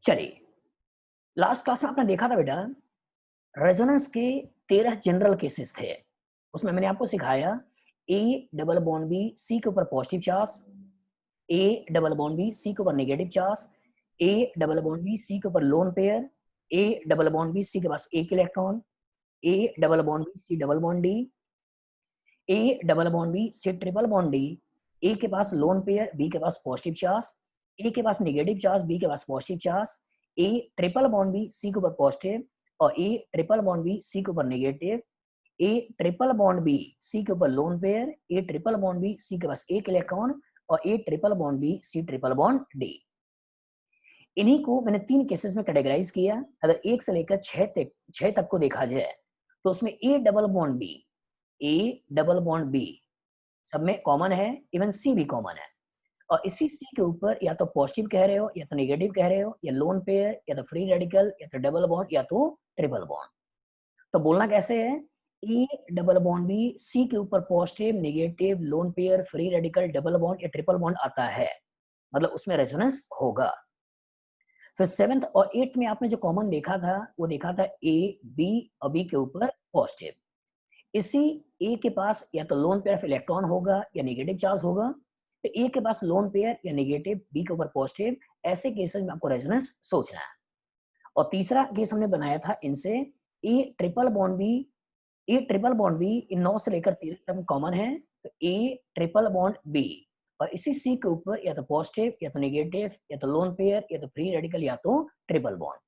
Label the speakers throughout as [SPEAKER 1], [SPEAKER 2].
[SPEAKER 1] चलिए, last class में आपने देखा था बेटा, रेजोनेंस के 13 जनरल केसेस थे। उसमें मैंने आपको सिखाया A double bond B C के ऊपर positive charge, A double bond B C के ऊपर negative charge, A double bond B C के ऊपर lone pair, A double bond B C के पास एक electron, A double bond B C double bond D, A double bond B C triple bond D, A के पास lone pair B के पास positive charge, ए के पास नेगेटिव चार्ज बी के पास positive charge, A triple bond B C के ऊपर पॉजिटिव और A triple bond B C के ऊपर negative, A triple bond B C के ऊपर lone pair, A triple bond B C के पास एक इलेक्ट्रॉन और A triple bond B C triple bond D. इन्हीं को मैंने 3 केसेस में कैटेगराइज किया। अगर 1 से लेकर 6 तक को देखा जाए तो उसमें A double bond B, A double bond B सब में कॉमन है, इवन सी भी कॉमन है। और इसी सी के ऊपर या तो पॉजिटिव कह रहे हो या तो नेगेटिव कह रहे हो, या लोन पेयर या तो फ्री रेडिकल या तो डबल बॉन्ड या तो ट्रिपल बॉन्ड। तो बोलना कैसे है, A double bond B C के ऊपर positive negative lone pair free radical double bond या ट्रिपल बॉन्ड आता है, मतलब उसमें रेजोनेंस होगा। फिर 7th और 8th में आपने जो कॉमन देखा था वो देखा था ए बी और बी के ऊपर पॉजिटिव। इसी ए के पास या तो लोन पेयर ऑफ इलेक्ट्रॉन होगा या नेगेटिव चार्ज होगा, तो ए के पास लोन पेयर या नेगेटिव बी के ऊपर पॉजिटिव, ऐसे केसेस में आपको रेजोनेंस सोचना है। और तीसरा केस हमने बनाया था इनसे A triple bond B, A triple bond B इन 9 से लेकर 13 तक कॉमन है, तो ए ट्रिपल बॉन्ड बी और इसी सी के ऊपर या तो पॉजिटिव या तो नेगेटिव या तो लोन पेयर या तो फ्री रेडिकल या तो ट्रिपल बॉन्ड।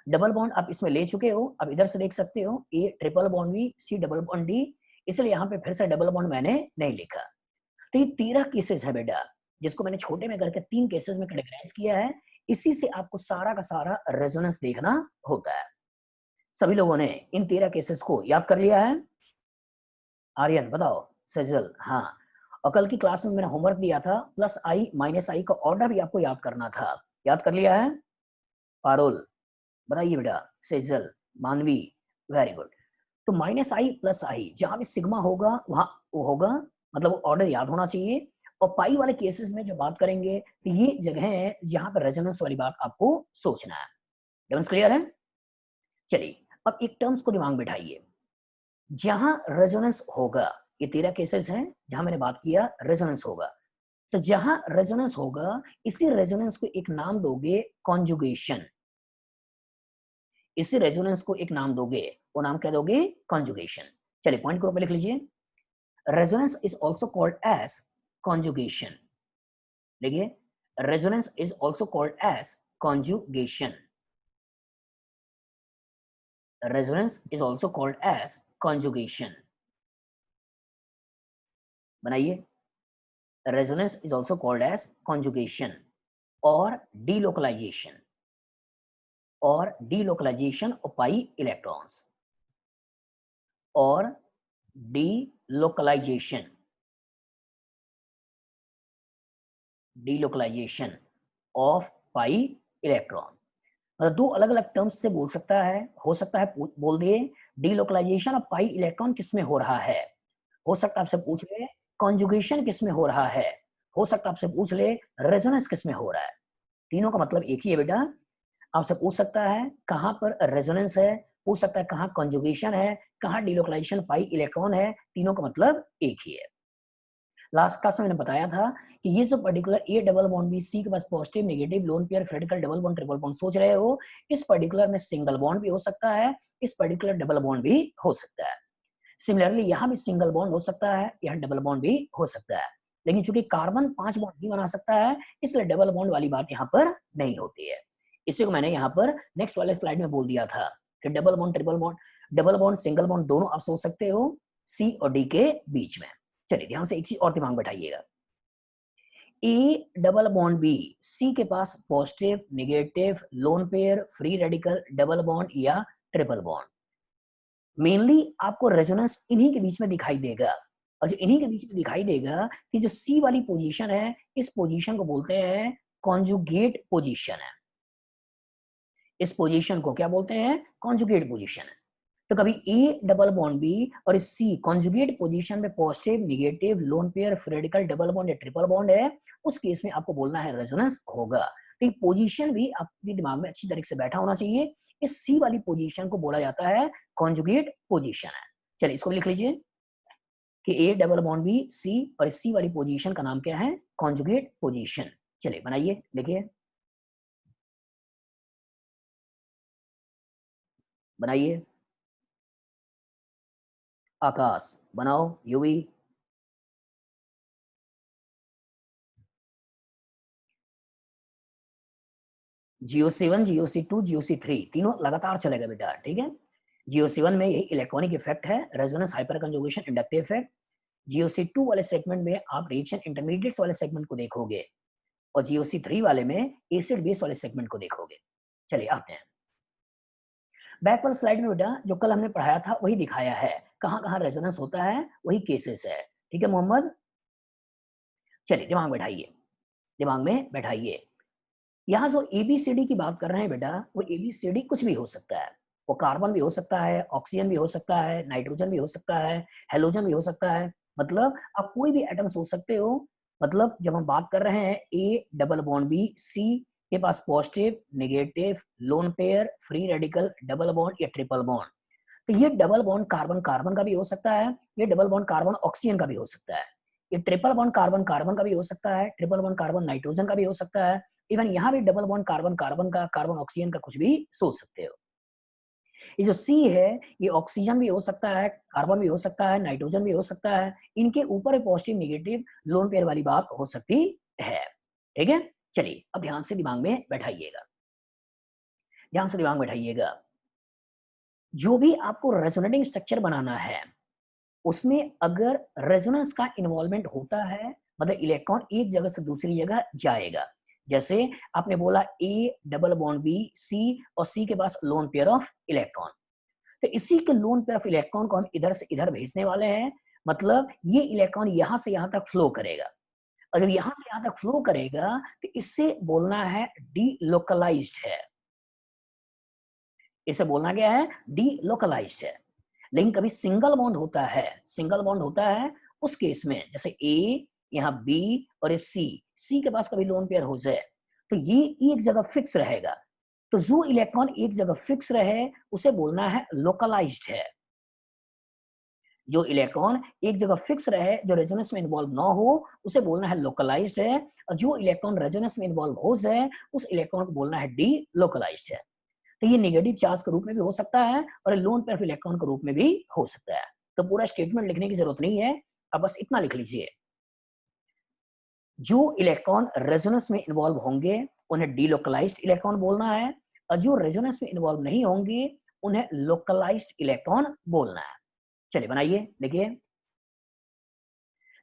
[SPEAKER 1] डबल बॉन्ड आप इसमें ले चुके हो, अब इधर से देख सकते हो A triple bond B C double bond D, इसलिए यहाँ पे फिर से डबल बॉन्ड मैंने नहीं लिखा। तो ये 13 केसेस है बेटा, जिसको मैंने छोटे में करके 3 केसेस में कैटेगराइज किया है। इसी से आपको सारा का सारा रेजोनेंस देखना होता है। सभी लोगों ने इन 13 केसेस को याद कर लिया है? आर्यन बताओ, सजल हाँ। और कल की क्लास में मैंने होमवर्क दिया था प्लस आई माइनस आई का ऑर्डर भी आपको याद करना था, याद कर लिया है? पारुल बताइए बेटा, सेजल, मानवी, वेरी गुड। तो माइनस आई प्लस आई जहां भी सिग्मा होगा वहां वो होगा, मतलब वो ऑर्डर याद होना चाहिए। और पाई वाले केसेस में जो बात करेंगे तो ये जगह है जहां पर रेजोनेंस वाली बात आपको सोचना है। डिफरेंस क्लियर है? चलिए अब एक टर्म्स को दिमाग में बिठाइए, जहां रेजोनेंस होगा, ये 13 केसेस हैं जहां मैंने बात किया रेजोनेंस होगा। तो जहां रेजोनेंस होगा इसी रेजोनेंस को एक नाम दोगे कॉन्जुगेशन, इसी रेजोनेंस को एक नाम दोगे, वो नाम क्या दोगे? कॉन्जुगेशन। चलिए पॉइंट ग्रुप में लिख लीजिए, resonance is also called as conjugation. देखिए, resonance is also called as conjugation, resonance is also called as conjugation. बनाइए, resonance is also called as conjugation और डीलोकलाइजेशन, और डीलोकलाइजेशन ऑफ पाई इलेक्ट्रॉन्स, और delocalisation, delocalisation of pi electron. मतलब 2 अलग-अलग terms से बोल सकता है, हो सकता है बोल दिए डीलोकलाइजेशन ऑफ पाई इलेक्ट्रॉन किसमें हो रहा है, हो सकता है आपसे पूछ ले कॉन्जुगेशन किसमें हो रहा है, हो सकता है आपसे पूछ ले रेजोनेंस किसमें हो रहा है। तीनों का मतलब एक ही है बेटा। आपसे पूछ सकता है कहां पर रेजोनेंस है, पूछ सकता है कहां कॉन्जुगेशन है, कहां डीलोकलाइजेशन पाई इलेक्ट्रॉन है, तीनों का मतलब एक ही है। लास्ट क्लास में मैंने बताया था कि ये जो particular A double bond B C के पास positive negative lone pair free radical double bond triple bond सोच रहे हो, इस पर्टिकुलर में सिंगल बॉन्ड भी हो सकता है, इस पर्टिकुलर डबल बॉन्ड भी हो सकता है। सिमिलरली यहाँ भी सिंगल बॉन्ड हो सकता है, यहाँ डबल बॉन्ड भी हो सकता है, लेकिन चूंकि कार्बन 5 बॉन्ड भी बना सकता है इसलिए डबल बॉन्ड वाली बात यहाँ पर नहीं होती है। इसी को मैंने यहाँ पर नेक्स्ट वाले स्लाइड में बोल दिया था कि double bond triple bond, double bond single bond दोनों आप सोच सकते हो सी और डी के बीच में। चलिए ध्यान से एक चीज और दिमाग बैठाइएगा, A double bond B C के पास positive negative lone pair free radical double bond या ट्रिपल बॉन्ड, मेनली आपको रेजोनेंस इन्हीं के बीच में दिखाई देगा। और जो इन्हीं के बीच में दिखाई देगा कि जो सी वाली पोजीशन है, इस पोजीशन को बोलते हैं कॉन्जुगेट पोजीशन है। इस पोजीशन को क्या बोलते हैं? कॉन्जुगेट पोजीशन है। तो कभी ए डबल बॉन्ड बी और इस सी कॉन्जुगेट पोजीशन में positive negative lone pair free radical double bond या ट्रिपल बॉन्ड है, उस केस में आपको बोलना है रेजोनेंस होगा। तो ये पोजीशन भी आपके दिमाग में अच्छी तरीके से बैठा होना चाहिए। इस सी वाली पोजीशन को बोला जाता है कॉन्जुगेट पोजीशन है। चलिए इसको लिख लीजिए कि A double bond B C, और इस सी वाली पोजीशन का नाम क्या है? Conjugate position. चलिए बनाइए, लिखिए, बनाइए। आकाश बनाओ, यूवी। GOC1, GOC2, GOC3 तीनों लगातार चलेगा बेटा, ठीक है। GOC1 में यही इलेक्ट्रॉनिक इफेक्ट है, resonance hyper conjugation inductive effect. GOC2 वाले सेगमेंट में आप रिएक्शन इंटरमीडिएट्स वाले सेगमेंट को देखोगे, और GOC3 वाले में एसिड बेस वाले सेगमेंट को देखोगे। चलिए आते हैं बैक वाले स्लाइड में बेटा, जो कल हमने पढ़ाया था वही दिखाया है, कहाँ कहाँ रेजोनेंस होता है वही केसेस है, ठीक है मोहम्मद। चलिए दिमाग बैठाइए, दिमाग में बैठाइए। यहाँ जो ABCD की बात कर रहे हैं बेटा, वो ABCD कुछ भी हो सकता है। वो कार्बन भी हो सकता है, ऑक्सीजन भी हो सकता है, नाइट्रोजन भी हो सकता है, हेलोजन भी हो सकता है। मतलब आप कोई भी एटम सोच सकते हो। मतलब जब हम बात कर रहे हैं A double bond B C के पास positive, negative, lone pair, free radical, double bond या ट्रिपल बॉन्ड, तो ये डबल बॉन्ड कार्बन कार्बन का भी हो सकता है, ये डबल बॉन्ड कार्बन ऑक्सीजन का भी हो सकता है, ये ट्रिपल बॉन्ड कार्बन कार्बन का भी हो सकता है, ट्रिपल बॉन्ड कार्बन नाइट्रोजन का भी हो सकता है। इवन यहाँ भी डबल बॉन्ड कार्बन कार्बन का, कार्बन ऑक्सीजन का कुछ भी सोच सकते हो। ये जो सी है, ये ऑक्सीजन भी हो सकता है, कार्बन भी हो सकता है, नाइट्रोजन भी हो सकता है। इनके ऊपर पॉजिटिव नेगेटिव लोन पेयर वाली बात हो सकती है, ठीक है। चलिए अब ध्यान से दिमाग में बैठाइएगा, ध्यान से दिमाग में बैठाइएगा। जो भी आपको रेजोनेटिंग स्ट्रक्चर बनाना है, उसमें अगर रेजोनेंस का इन्वॉल्वमेंट होता है, मतलब इलेक्ट्रॉन एक जगह से दूसरी जगह जाएगा। जैसे आपने बोला A double bond B C, और सी के पास लोन पेयर ऑफ इलेक्ट्रॉन, तो इसी के लोन पेयर ऑफ इलेक्ट्रॉन को हम इधर से इधर भेजने वाले हैं। मतलब ये इलेक्ट्रॉन यहां से यहां तक फ्लो करेगा, और जब यहां से यहां तक फ्लो करेगा तो इससे बोलना है डीलोकलाइज्ड है। इसे बोलना क्या है? डीलोकलाइज्ड है। लेकिन कभी सिंगल बॉन्ड होता है, सिंगल बॉन्ड होता है उस केस में, जैसे ए, यहाँ बी और ये सी, सी के पास कभी लोन पेयर हो जाए तो ये एक जगह फिक्स रहेगा। तो जो इलेक्ट्रॉन एक जगह फिक्स रहे उसे बोलना है लोकलाइज्ड है। जो इलेक्ट्रॉन एक जगह फिक्स रहे, जो रेजोनेंस में इन्वॉल्व ना हो, उसे बोलना है लोकलाइज्ड है। और जो इलेक्ट्रॉन रेजोनेंस में इन्वॉल्व हो जाए, उस इलेक्ट्रॉन को बोलना है डी लोकलाइज्ड है। तो ये नेगेटिव चार्ज के रूप में भी हो सकता है, और लोन पेयर ऑफ इलेक्ट्रॉन के रूप में भी हो सकता है। तो पूरा स्टेटमेंट लिखने की जरूरत नहीं है, अब बस इतना लिख लीजिए, जो इलेक्ट्रॉन रेजोनेंस में इन्वॉल्व होंगे उन्हें डीलोकलाइज्ड इलेक्ट्रॉन बोलना है, और जो रेजोनेंस में इन्वॉल्व नहीं होंगे उन्हें लोकलाइज्ड इलेक्ट्रॉन बोलना है। चलिए बनाइए, देखिए।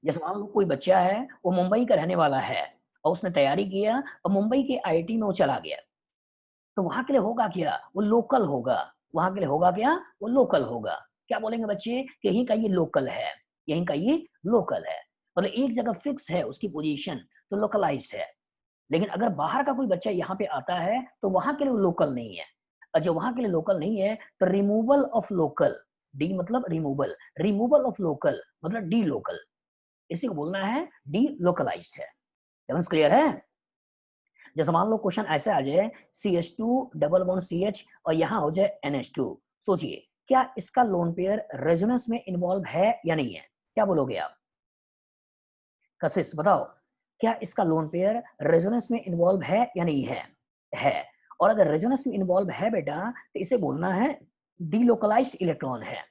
[SPEAKER 1] जैसे मान लो कोई बच्चा है, वो मुंबई का रहने वाला है, और उसने तैयारी किया और मुंबई के IIT में वो चला गया, तो वहां के लिए होगा क्या? वो लोकल होगा। वहां के लिए होगा क्या? वो लोकल होगा। क्या बोलेंगे बच्चे कि यहीं का ये लोकल है, यहीं का ये लोकल है। मतलब एक जगह फिक्स है उसकी पोजीशन, तो लोकलाइज्ड है। लेकिन अगर बाहर का कोई बच्चा यहाँ पे आता है तो वहां के लिए लोकल नहीं है। और जो वहां के लिए लोकल नहीं है तो रिमूवल ऑफ लोकल, डी मतलब रिमूवल, रिमूवल ऑफ लोकल मतलब डी लोकल, इसी को बोलना है डी लोकलाइज्ड है। क्लियर है? जैसे मान लो क्वेश्चन ऐसे आ जाए CH2 डबल बॉन्ड CH और यहाँ हो जाए NH2, सोचिए क्या इसका लोन पेयर रेजोनेंस में इन्वॉल्व है या नहीं है? क्या बोलोगे आप? कशिश बताओ, क्या इसका लोन पेयर रेजोनेंस में इन्वॉल्व है या नहीं है? है। और अगर रेजोनेंस में इन्वॉल्व है बेटा, तो इसे बोलना है डीलोकलाइज्ड इलेक्ट्रॉन है।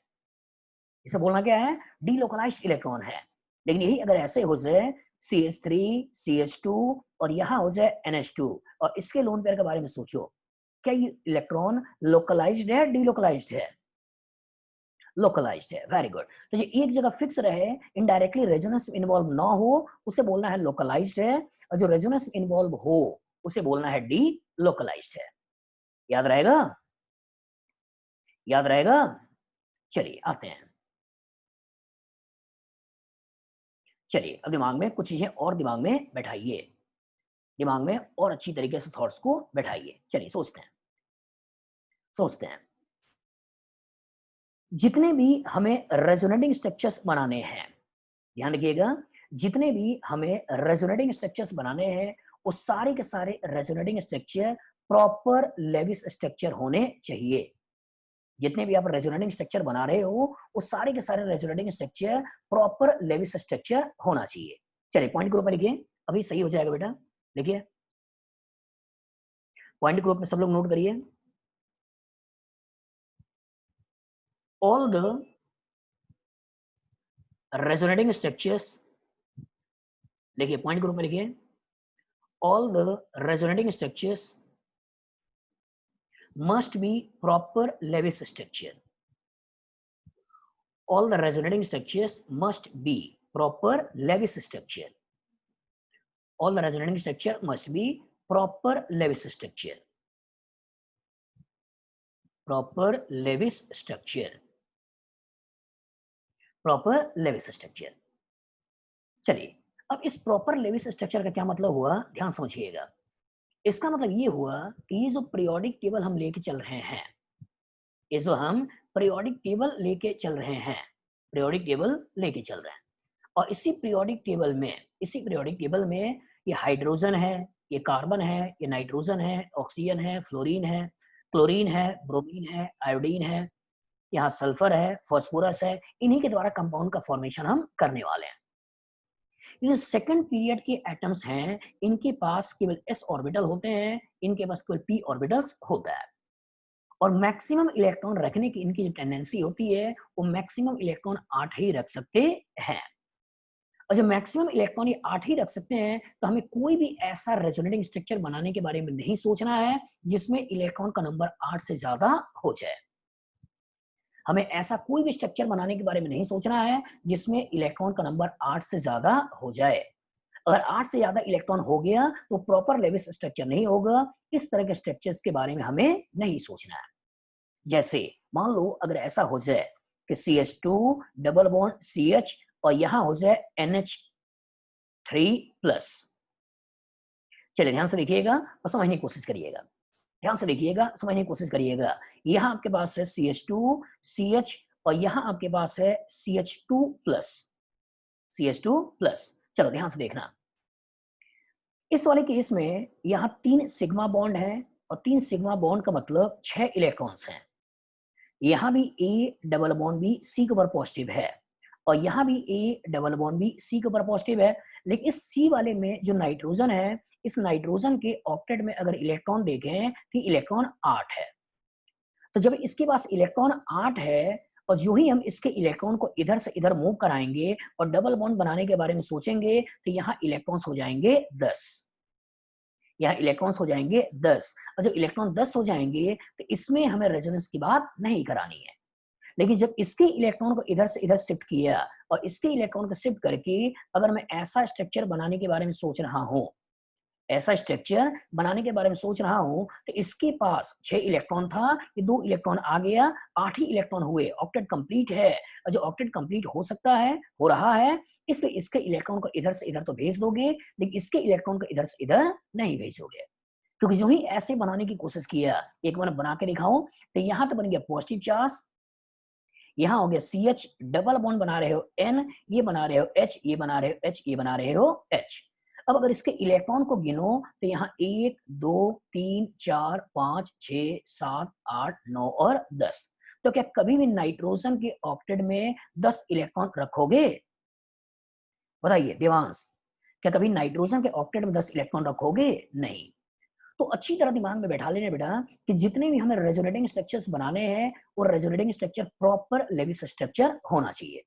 [SPEAKER 1] इसे बोलना क्या है? डीलोकलाइज्ड इलेक्ट्रॉन है। लेकिन यही अगर ऐसे हो जाए CH3 CH2 और यहाँ हो जाए NH2, और इसके लोन पेयर के बारे में सोचो, क्या ये इलेक्ट्रॉन लोकलाइज्ड है डीलोकलाइज्ड है? लोकलाइज्ड है, वेरी गुड। तो ये एक जगह फिक्स रहे, इनडायरेक्टली रेजोनेंस इन्वॉल्व ना हो, उसे बोलना है लोकलाइज्ड है, और जो रेजोनेंस इन्वॉल्व हो उसे बोलना है डी लोकलाइज्ड है। याद रहेगा? याद रहेगा? चलिए आते हैं, चलिए अब दिमाग में कुछ चीजें और दिमाग में बैठाइए, दिमाग में और अच्छी तरीके से थॉट्स को बैठाइए। चलिए सोचते हैं, सोचते हैं। जितने भी हमें रेजोनेटिंग स्ट्रक्चर्स बनाने हैं, ध्यान रखिएगा, जितने भी हमें रेजोनेटिंग स्ट्रक्चर्स बनाने हैं वो सारे के सारे resonating structure proper Lewis structure होने चाहिए। जितने भी आप रेजोनेटिंग स्ट्रक्चर बना रहे हो वो सारे के सारे resonating structure proper Lewis structure होना चाहिए। चलिए पॉइंट ग्रुप में लिखिए, अभी सही हो जाएगा बेटा। लिखिए पॉइंट ग्रुप में सब लोग नोट करिए। ऑल द रेजोनेटिंग स्ट्रक्चर्स, देखिए पॉइंट ग्रुप में लिखिए, all the resonating structures must be proper Lewis structure. All the resonating structures must be proper Lewis structure. All the resonating structure must be proper Lewis structure. Proper Lewis structure. Proper Lewis structure. चलिए अब इस proper Lewis structure का क्या मतलब हुआ, ध्यान समझिएगा। इसका मतलब ये हुआ कि ये जो पीरियोडिक टेबल हम लेके चल रहे हैं, ये जो हम पीरियोडिक टेबल लेके चल रहे हैं, पीरियोडिक टेबल लेके चल रहे हैं, और इसी पीरियोडिक टेबल में ये हाइड्रोजन है, ये कार्बन है, ये नाइट्रोजन है, ऑक्सीजन है, फ्लोरीन है, क्लोरीन है, ब्रोमीन है, आयोडीन है, यहाँ सल्फर है, फास्फोरस है, इन्हीं के द्वारा कंपाउंड का फॉर्मेशन हम करने वाले हैं। ये सेकंड पीरियड के एटम्स हैं, इनके पास केवल s ऑर्बिटल होते हैं, इनके पास केवल p ऑर्बिटल्स होता है, और मैक्सिमम इलेक्ट्रॉन रखने की इनकी जो टेंडेंसी होती है वो मैक्सिमम इलेक्ट्रॉन 8 ही रख सकते हैं। और जब मैक्सिमम इलेक्ट्रॉन ये 8 ही रख सकते हैं तो हमें कोई भी ऐसा रेजोनेटिंग स्ट्रक्चर बनाने के बारे में नहीं सोचना है जिसमें इलेक्ट्रॉन का नंबर 8 से ज्यादा हो जाए। हमें ऐसा कोई भी स्ट्रक्चर बनाने के बारे में नहीं सोचना है जिसमें इलेक्ट्रॉन का नंबर 8 से ज्यादा हो जाए। अगर 8 से ज्यादा इलेक्ट्रॉन हो गया तो प्रॉपर लेविस स्ट्रक्चर नहीं होगा। इस तरह के स्ट्रक्चर्स के बारे में हमें नहीं सोचना है। जैसे मान लो अगर ऐसा हो जाए कि CH2 डबल बॉन्ड CH और यहां हो जाए NH3+। चलिए ध्यान से देखिएगा और समझने की कोशिश करिएगा, ध्यान से देखिएगा, समझने की कोशिश करिएगा। यहाँ आपके पास है CH2 CH और यहाँ आपके पास है CH2+। चलो ध्यान से देखना, इस वाले केस में यहाँ 3 सिग्मा बॉन्ड है और 3 सिग्मा बॉन्ड का मतलब 6 इलेक्ट्रॉन्स हैं। यहाँ भी A डबल बॉन्ड भी C के ऊपर पॉजिटिव है और यहाँ भी A डबल बॉन्ड भी C के ऊपर पॉजिटिव है, लेकिन इस C वाले में जो नाइट्रोजन है, इस नाइट्रोजन के ऑक्टेट में अगर इलेक्ट्रॉन देखें तो इलेक्ट्रॉन 8 है। तो जब इसके पास इलेक्ट्रॉन 8 है और जो ही हम इसके इलेक्ट्रॉन को इधर से इधर मूव कराएंगे और डबल बॉन्ड बनाने के बारे में सोचेंगे तो यहाँ इलेक्ट्रॉन्स हो जाएंगे 10। यहाँ इलेक्ट्रॉन्स हो जाएंगे 10 और जब इलेक्ट्रॉन 10 हो जाएंगे तो इसमें हमें रेजोनेंस की बात नहीं करानी है। लेकिन जब इसके इलेक्ट्रॉन को इधर से इधर शिफ्ट किया और इसके इलेक्ट्रॉन को शिफ्ट करके अगर मैं ऐसा स्ट्रक्चर बनाने के बारे में सोच रहा हूं, ऐसा स्ट्रक्चर बनाने के बारे में सोच रहा हूं, तो इसके पास 6 इलेक्ट्रॉन था, ये 2 इलेक्ट्रॉन आ गया, 8 ही इलेक्ट्रॉन हुए, ऑक्टेट कंप्लीट है। और जो ऑक्टेट कंप्लीट हो सकता है, हो रहा है, इसलिए इसके इलेक्ट्रॉन को इधर से इधर तो भेज दोगे, लेकिन इसके इलेक्ट्रॉन को इधर से इधर नहीं भेजोगे, क्योंकि जो ही ऐसे बनाने की कोशिश किया, एक बार बना के दिखाऊं, तो यहाँ पे बन गया पॉजिटिव चार्ज, यहाँ हो गया CH डबल बॉन्ड बना रहे हो N, ये बना रहे हो H, ये बना रहे हो H, ये बना रहे हो H। अब अगर इसके इलेक्ट्रॉन को गिनो तो यहाँ 1 2 3 4 5 6 7 8 9 और 10। तो क्या कभी भी नाइट्रोजन के ऑक्टेट में 10 इलेक्ट्रॉन रखोगे? बताइए देवांश, क्या कभी नाइट्रोजन के ऑक्टेट में 10 इलेक्ट्रॉन रखोगे? नहीं। तो अच्छी तरह दिमाग में बैठा लेना बेटा कि जितने भी हमें रेजोनेटिंग स्ट्रक्चर्स बनाने हैं वो resonating structure proper Lewis structure होना चाहिए।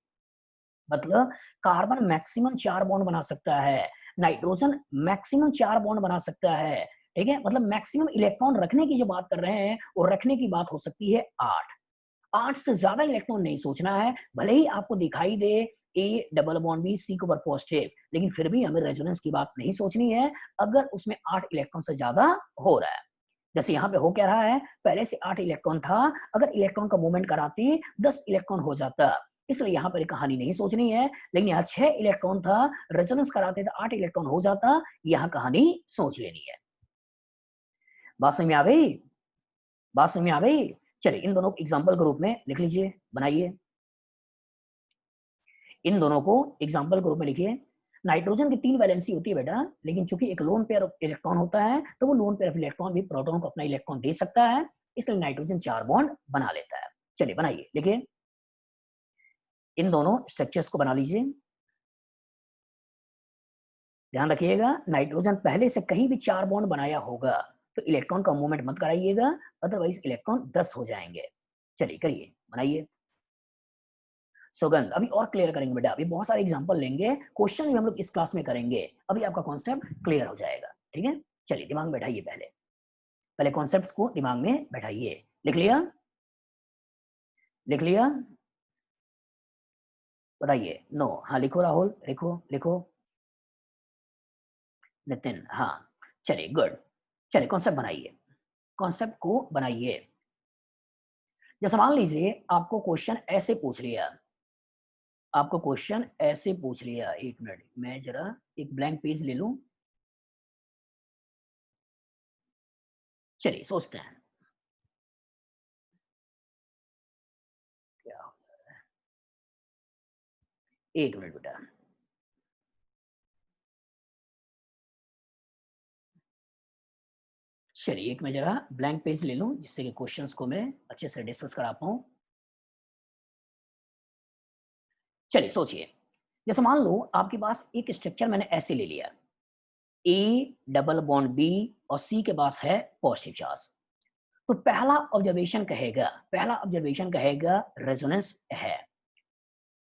[SPEAKER 1] मतलब कार्बन मैक्सिमम 4 बॉन्ड बना सकता है, नाइट्रोजन मैक्सिमम 4 बॉन्ड बना सकता है, ठीक है। मतलब मैक्सिमम इलेक्ट्रॉन रखने की जो बात कर रहे हैं वो रखने की बात हो सकती है 8। 8 से ज्यादा इलेक्ट्रॉन नहीं सोचना है, भले ही आपको दिखाई दे A डबल बॉन्ड भी C के ऊपर पॉजिटिव, लेकिन फिर भी हमें रेजोनेंस की बात नहीं सोचनी है अगर उसमें 8 इलेक्ट्रॉन से ज्यादा हो रहा है। जैसे यहाँ पे हो क्या रहा है, पहले से 8 इलेक्ट्रॉन था, अगर इलेक्ट्रॉन का मूवमेंट कराती 10 इलेक्ट्रॉन हो जाता, इसलिए यहाँ पर कहानी नहीं सोचनी है। लेकिन यहाँ 6 इलेक्ट्रॉन था, रेजोनेंस कराते तो 8 इलेक्ट्रॉन हो जाता, यहाँ कहानी सोच लेनी है। बात समझ में आ गई? बात समझ में आ गई? चलिए इन दोनों एग्जाम्पल के रूप में लिख लीजिए, बनाइए इन दोनों को एग्जाम्पल के रूप में लिखिए। नाइट्रोजन की 3 वैलेंसी होती है बेटा, लेकिन चूंकि एक लोन पेयर ऑफ इलेक्ट्रॉन होता है, तो वो लोन पेयर ऑफ इलेक्ट्रॉन भी प्रोटॉन को अपना इलेक्ट्रॉन दे सकता है, इसलिए नाइट्रोजन 4 बॉन्ड बना लेता है। चलिए बनाइए, लिखिए इन दोनों स्ट्रक्चर्स को बना लीजिए। ध्यान रखिएगा, नाइट्रोजन पहले से कहीं भी 4 बॉन्ड बनाया होगा तो इलेक्ट्रॉन का मूवमेंट मत कराइएगा, अदरवाइज इलेक्ट्रॉन 10 हो जाएंगे। चलिए करिए, बनाइए। सुगंध अभी और क्लियर करेंगे बेटा, अभी बहुत सारे एग्जांपल लेंगे, क्वेश्चन भी हम लोग इस क्लास में करेंगे, अभी आपका कॉन्सेप्ट क्लियर हो जाएगा। ठीक है, चलिए दिमाग में बैठाइए, पहले पहले कॉन्सेप्ट्स को दिमाग में बैठाइए। लिख लिया? लिख लिया? बताइए। नो, हाँ लिखो राहुल, लिखो लिखो। नितिन, हाँ। चलिए गुड। चलिए कॉन्सेप्ट बनाइए, कॉन्सेप्ट को बनाइए। जैसे मान लीजिए आपको क्वेश्चन ऐसे पूछ लिया, आपको क्वेश्चन ऐसे पूछ लिया, एक मिनट मैं जरा एक ब्लैंक पेज ले लूं। चलिए सोचते हैं क्या। एक मिनट बेटा, चलिए एक मैं जरा ब्लैंक पेज ले लूं जिससे कि क्वेश्चंस को मैं अच्छे से डिस्कस करा पाऊं। चलिए सोचिए, जैसे मान लो आपके पास एक स्ट्रक्चर मैंने ऐसे ले लिया, ए डबल बॉन्ड बी और सी के पास है पॉजिटिव चार्ज। तो पहला ऑब्जर्वेशन कहेगा रेजोनेंस है।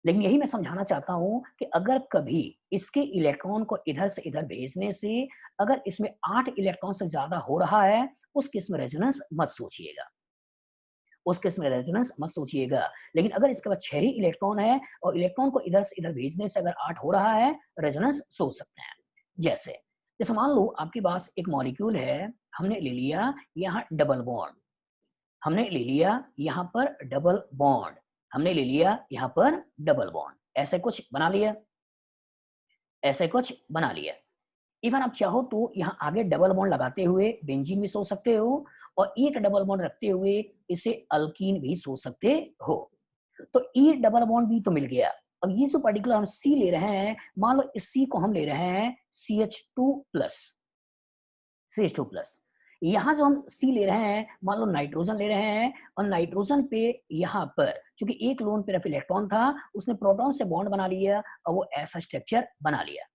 [SPEAKER 1] लेकिन यही मैं समझाना चाहता हूं कि अगर कभी इसके इलेक्ट्रॉन को इधर से इधर भेजने से अगर इसमें 8 इलेक्ट्रॉन से ज्यादा हो रहा है, उस केस में रेजोनेंस मत सोचिएगा, उस केस में रेजोनेंस मत सोचिएगा। लेकिन अगर इसके पास 6 ही इलेक्ट्रॉन है और इलेक्ट्रॉन को इधर से इधर भेजने से अगर 8 हो रहा है, रेजोनेंस सोच सकते हैं। जैसे जैसे मान लो आपके पास एक मॉलिक्यूल है, हमने ले लिया यहाँ डबल बॉन्ड, हमने ले लिया यहाँ पर डबल बॉन्ड, हमने ले लिया यहाँ पर डबल बॉन्ड, ऐसे कुछ बना लिया, ऐसे कुछ बना लिया। इवन आप चाहो तो यहाँ आगे डबल बॉन्ड लगाते हुए बेंजीन भी सोच सकते हो और एक डबल बॉन्ड रखते हुए इसे अल्कीन भी सोच सकते हो। तो ई डबल बॉन्ड भी तो मिल गया। अब ये जो पर्टिकुलर हम सी ले रहे हैं, मान लो इस सी को हम ले रहे हैं CH2 प्लस, CH2 प्लस। यहाँ जो हम सी ले रहे हैं, मान लो नाइट्रोजन ले रहे हैं और नाइट्रोजन पे यहाँ पर चूंकि एक लोन पेयर ऑफ इलेक्ट्रॉन था, उसने प्रोटॉन से बॉन्ड बना लिया और वो ऐसा स्ट्रक्चर बना लिया।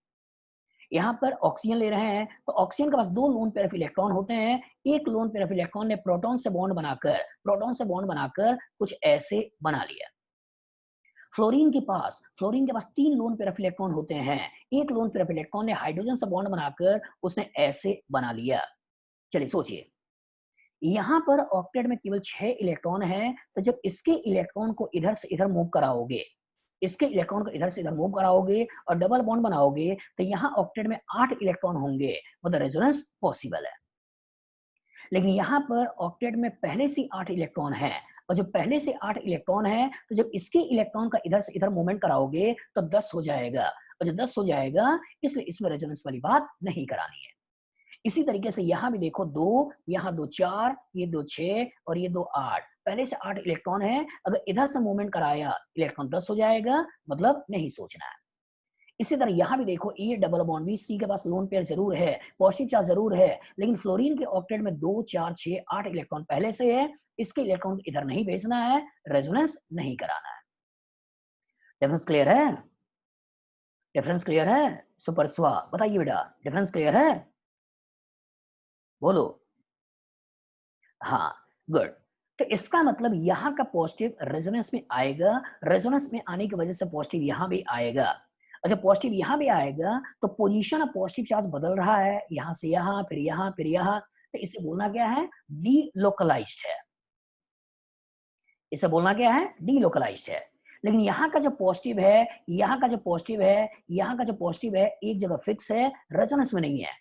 [SPEAKER 1] यहाँ पर ऑक्सीजन ले रहे हैं तो ऑक्सीजन के पास 2 लोन पेयर ऑफ इलेक्ट्रॉन होते हैं, एक लोन पेयर ऑफ इलेक्ट्रॉन ने प्रोटॉन से बॉन्ड बनाकर कुछ ऐसे बना लिया। फ्लोरीन के पास 3 लोन पेयर ऑफ इलेक्ट्रॉन होते हैं, एक लोन पेयर ऑफ इलेक्ट्रॉन ने हाइड्रोजन से बॉन्ड बनाकर उसने ऐसे बना लिया। चलिए सोचिए, यहाँ पर ऑक्टेट में केवल 6 इलेक्ट्रॉन है, तो जब इसके इलेक्ट्रॉन को इधर से इधर मूव कराओगे, इसके इलेक्ट्रॉन को इधर से इधर मूव कराओगे और डबल बॉन्ड बनाओगे, तो यहाँ ऑक्टेट में 8 इलेक्ट्रॉन होंगे, मतलब रेजोनेंस पॉसिबल है। लेकिन यहाँ पर ऑक्टेट में पहले से 8 इलेक्ट्रॉन है और जब पहले से 8 इलेक्ट्रॉन है, तो जब इसके इलेक्ट्रॉन का इधर से इधर मूवमेंट कराओगे तो 10 हो जाएगा, और जब 10 हो जाएगा इसलिए इसमें रेजोनेंस वाली बात नहीं करानी है। इसी तरीके से यहाँ भी देखो 2, यहाँ 2 4, ये 2 6 और ये 2 8, पहले से 8 इलेक्ट्रॉन है, अगर इधर से मूवमेंट कराया इलेक्ट्रॉन 10 हो जाएगा, मतलब नहीं सोचना है। इसी तरह यहाँ भी देखो ए डबल बॉन्ड बी, सी के पास लोन पेयर जरूर है, पॉजिटिव चार्ज जरूर है, लेकिन फ्लोरीन के ऑक्टेट में 2 4 6 8 इलेक्ट्रॉन पहले से है, इसके इलेक्ट्रॉन इधर नहीं भेजना है, रेजोनेंस नहीं कराना है। डिफरेंस क्लियर है? डिफरेंस क्लियर है? सुपर स्वा बताइए बेटा, डिफरेंस क्लियर है? बोलो। हाँ, गुड। तो इसका मतलब यहाँ का पॉजिटिव रेजोनेंस में आएगा, रेजोनेंस में आने की वजह से पॉजिटिव यहाँ भी आएगा। अच्छा पॉजिटिव यहाँ भी आएगा तो पोजीशन ऑफ पॉजिटिव चार्ज बदल रहा है, यहाँ से यहाँ, फिर यहाँ, फिर यहाँ, तो इसे बोलना क्या है? डीलोकलाइज्ड है। इसे बोलना क्या है? डीलोकलाइज्ड है। लेकिन यहाँ का जो पॉजिटिव है, यहाँ का जो पॉजिटिव है, यहाँ का जो पॉजिटिव है, एक जगह फिक्स है, रेजोनेंस में नहीं है।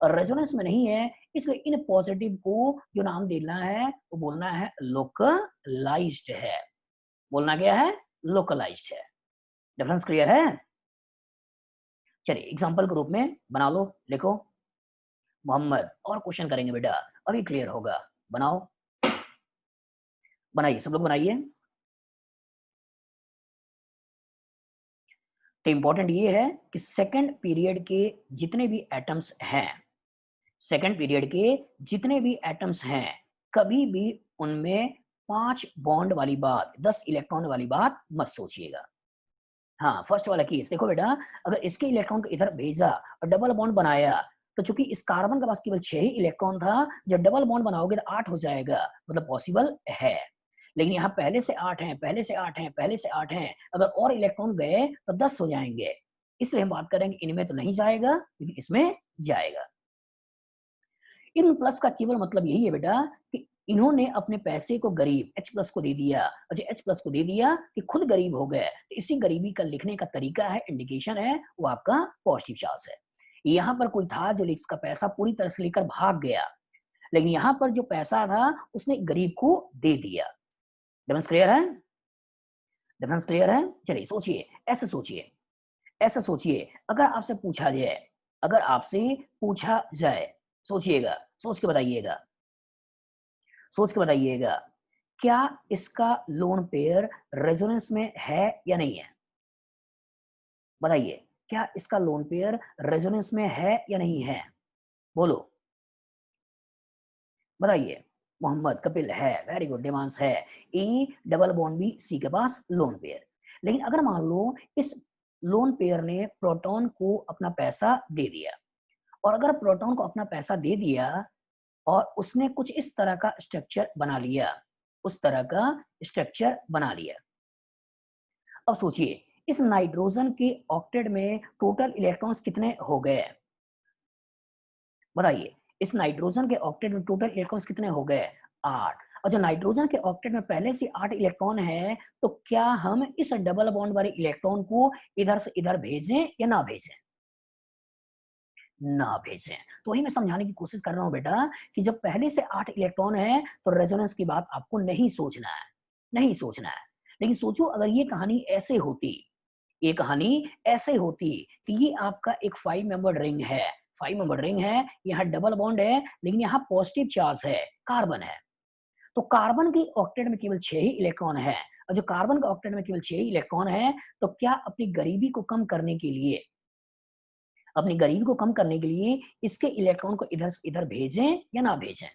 [SPEAKER 1] और रेजोनेंस में नहीं है, इसलिए इन पॉजिटिव को जो नाम देना है वो बोलना है लोकलाइज्ड है। बोलना क्या है? लोकलाइज्ड है। डिफरेंस क्लियर है? चलिए एग्जांपल के रूप में बना लो, लिखो मोहम्मद, और क्वेश्चन करेंगे बेटा, अभी क्लियर होगा। बनाओ, बनाइए, सब लोग बनाइए। तो इंपॉर्टेंट ये है कि सेकंड पीरियड के जितने भी एटम्स हैं, सेकंड पीरियड के जितने भी एटम्स हैं, कभी भी उनमें 5 बॉन्ड वाली बात, 10 इलेक्ट्रॉन वाली बात मत सोचिएगा। हाँ, फर्स्ट वाला केस देखो बेटा, अगर इसके इलेक्ट्रॉन को इधर भेजा और डबल बॉन्ड बनाया, तो चूंकि इस कार्बन के पास केवल 6 ही इलेक्ट्रॉन था, जब डबल बॉन्ड बनाओगे तो 8 हो जाएगा, मतलब पॉसिबल है। लेकिन यहाँ पहले से 8 हैं, पहले से 8 हैं, पहले से 8 हैं, अगर और इलेक्ट्रॉन गए तो 10 हो जाएंगे। इसलिए हम बात करेंगे इनमें तो नहीं जाएगा, लेकिन इसमें जाएगा। इन प्लस का केवल मतलब यही है बेटा कि इन्होंने अपने पैसे को गरीब H प्लस को दे दिया, और जो H प्लस को दे दिया कि खुद गरीब हो गए, तो इसी गरीबी का लिखने का तरीका है, इंडिकेशन है, वो आपका पॉजिटिव चार्ज है। यहाँ पर कोई था जो इसका पैसा पूरी तरह से लेकर भाग गया, लेकिन यहाँ पर जो पैसा था उसने गरीब को दे दिया। डिफरेंस क्लियर है? डिफरेंस क्लियर है? चलिए सोचिए, ऐसे सोचिए, ऐसा सोचिए, अगर आपसे पूछा जाए, अगर आपसे पूछा जाए, सोचिएगा, सोच के बताइएगा, सोच के बताइएगा, क्या इसका लोन पेयर रेजोनेंस में है या नहीं है? बताइए, क्या इसका लोन पेयर रेजोनेंस में है या नहीं है? बोलो, बताइए। मोहम्मद कपिल है, वेरी गुड, डिमांड्स है। E double bond B C के पास लोन पेयर। लेकिन अगर मान लो इस लोन पेयर ने प्रोटॉन को अपना पैसा दे दिया, और अगर प्रोटॉन को अपना पैसा दे दिया और उसने कुछ इस तरह का स्ट्रक्चर बना लिया, उस तरह का स्ट्रक्चर बना लिया। अब सोचिए, इस नाइट्रोजन के ऑक्टेट में टोटल इलेक्ट्रॉन्स कितने हो गए? बताइए, इस नाइट्रोजन के ऑक्टेट में टोटल इलेक्ट्रॉन्स कितने हो गए? 8। और जो नाइट्रोजन के ऑक्टेट में पहले से 8 इलेक्ट्रॉन है, तो क्या हम इस डबल बॉन्ड वाले इलेक्ट्रॉन को इधर से इधर भेजें या ना भेजें? ना भेजें। तो वही मैं समझाने की कोशिश कर रहा हूं बेटा, कि जब पहले से 8 इलेक्ट्रॉन है, तो रेजोनेंस की बात आपको नहीं सोचना है, नहीं सोचना है। लेकिन सोचो, अगर ये कहानी ऐसे होती, ये कहानी ऐसे होती कि ये आपका एक 5 मेंबर्ड रिंग है, 5 मेंबर्ड रिंग है, यहाँ डबल बॉन्ड है, लेकिन यहाँ पॉजिटिव चार्ज है, कार्बन है। तो कार्बन की ऑक्टेट में केवल 6 ही इलेक्ट्रॉन है, और जो कार्बन का ऑक्टेट में केवल 6 ही इलेक्ट्रॉन है, तो क्या अपनी गरीबी को कम करने के लिए, अपनी गरीबी को कम करने के लिए इसके इलेक्ट्रॉन को इधर से इधर भेजें या ना भेजें?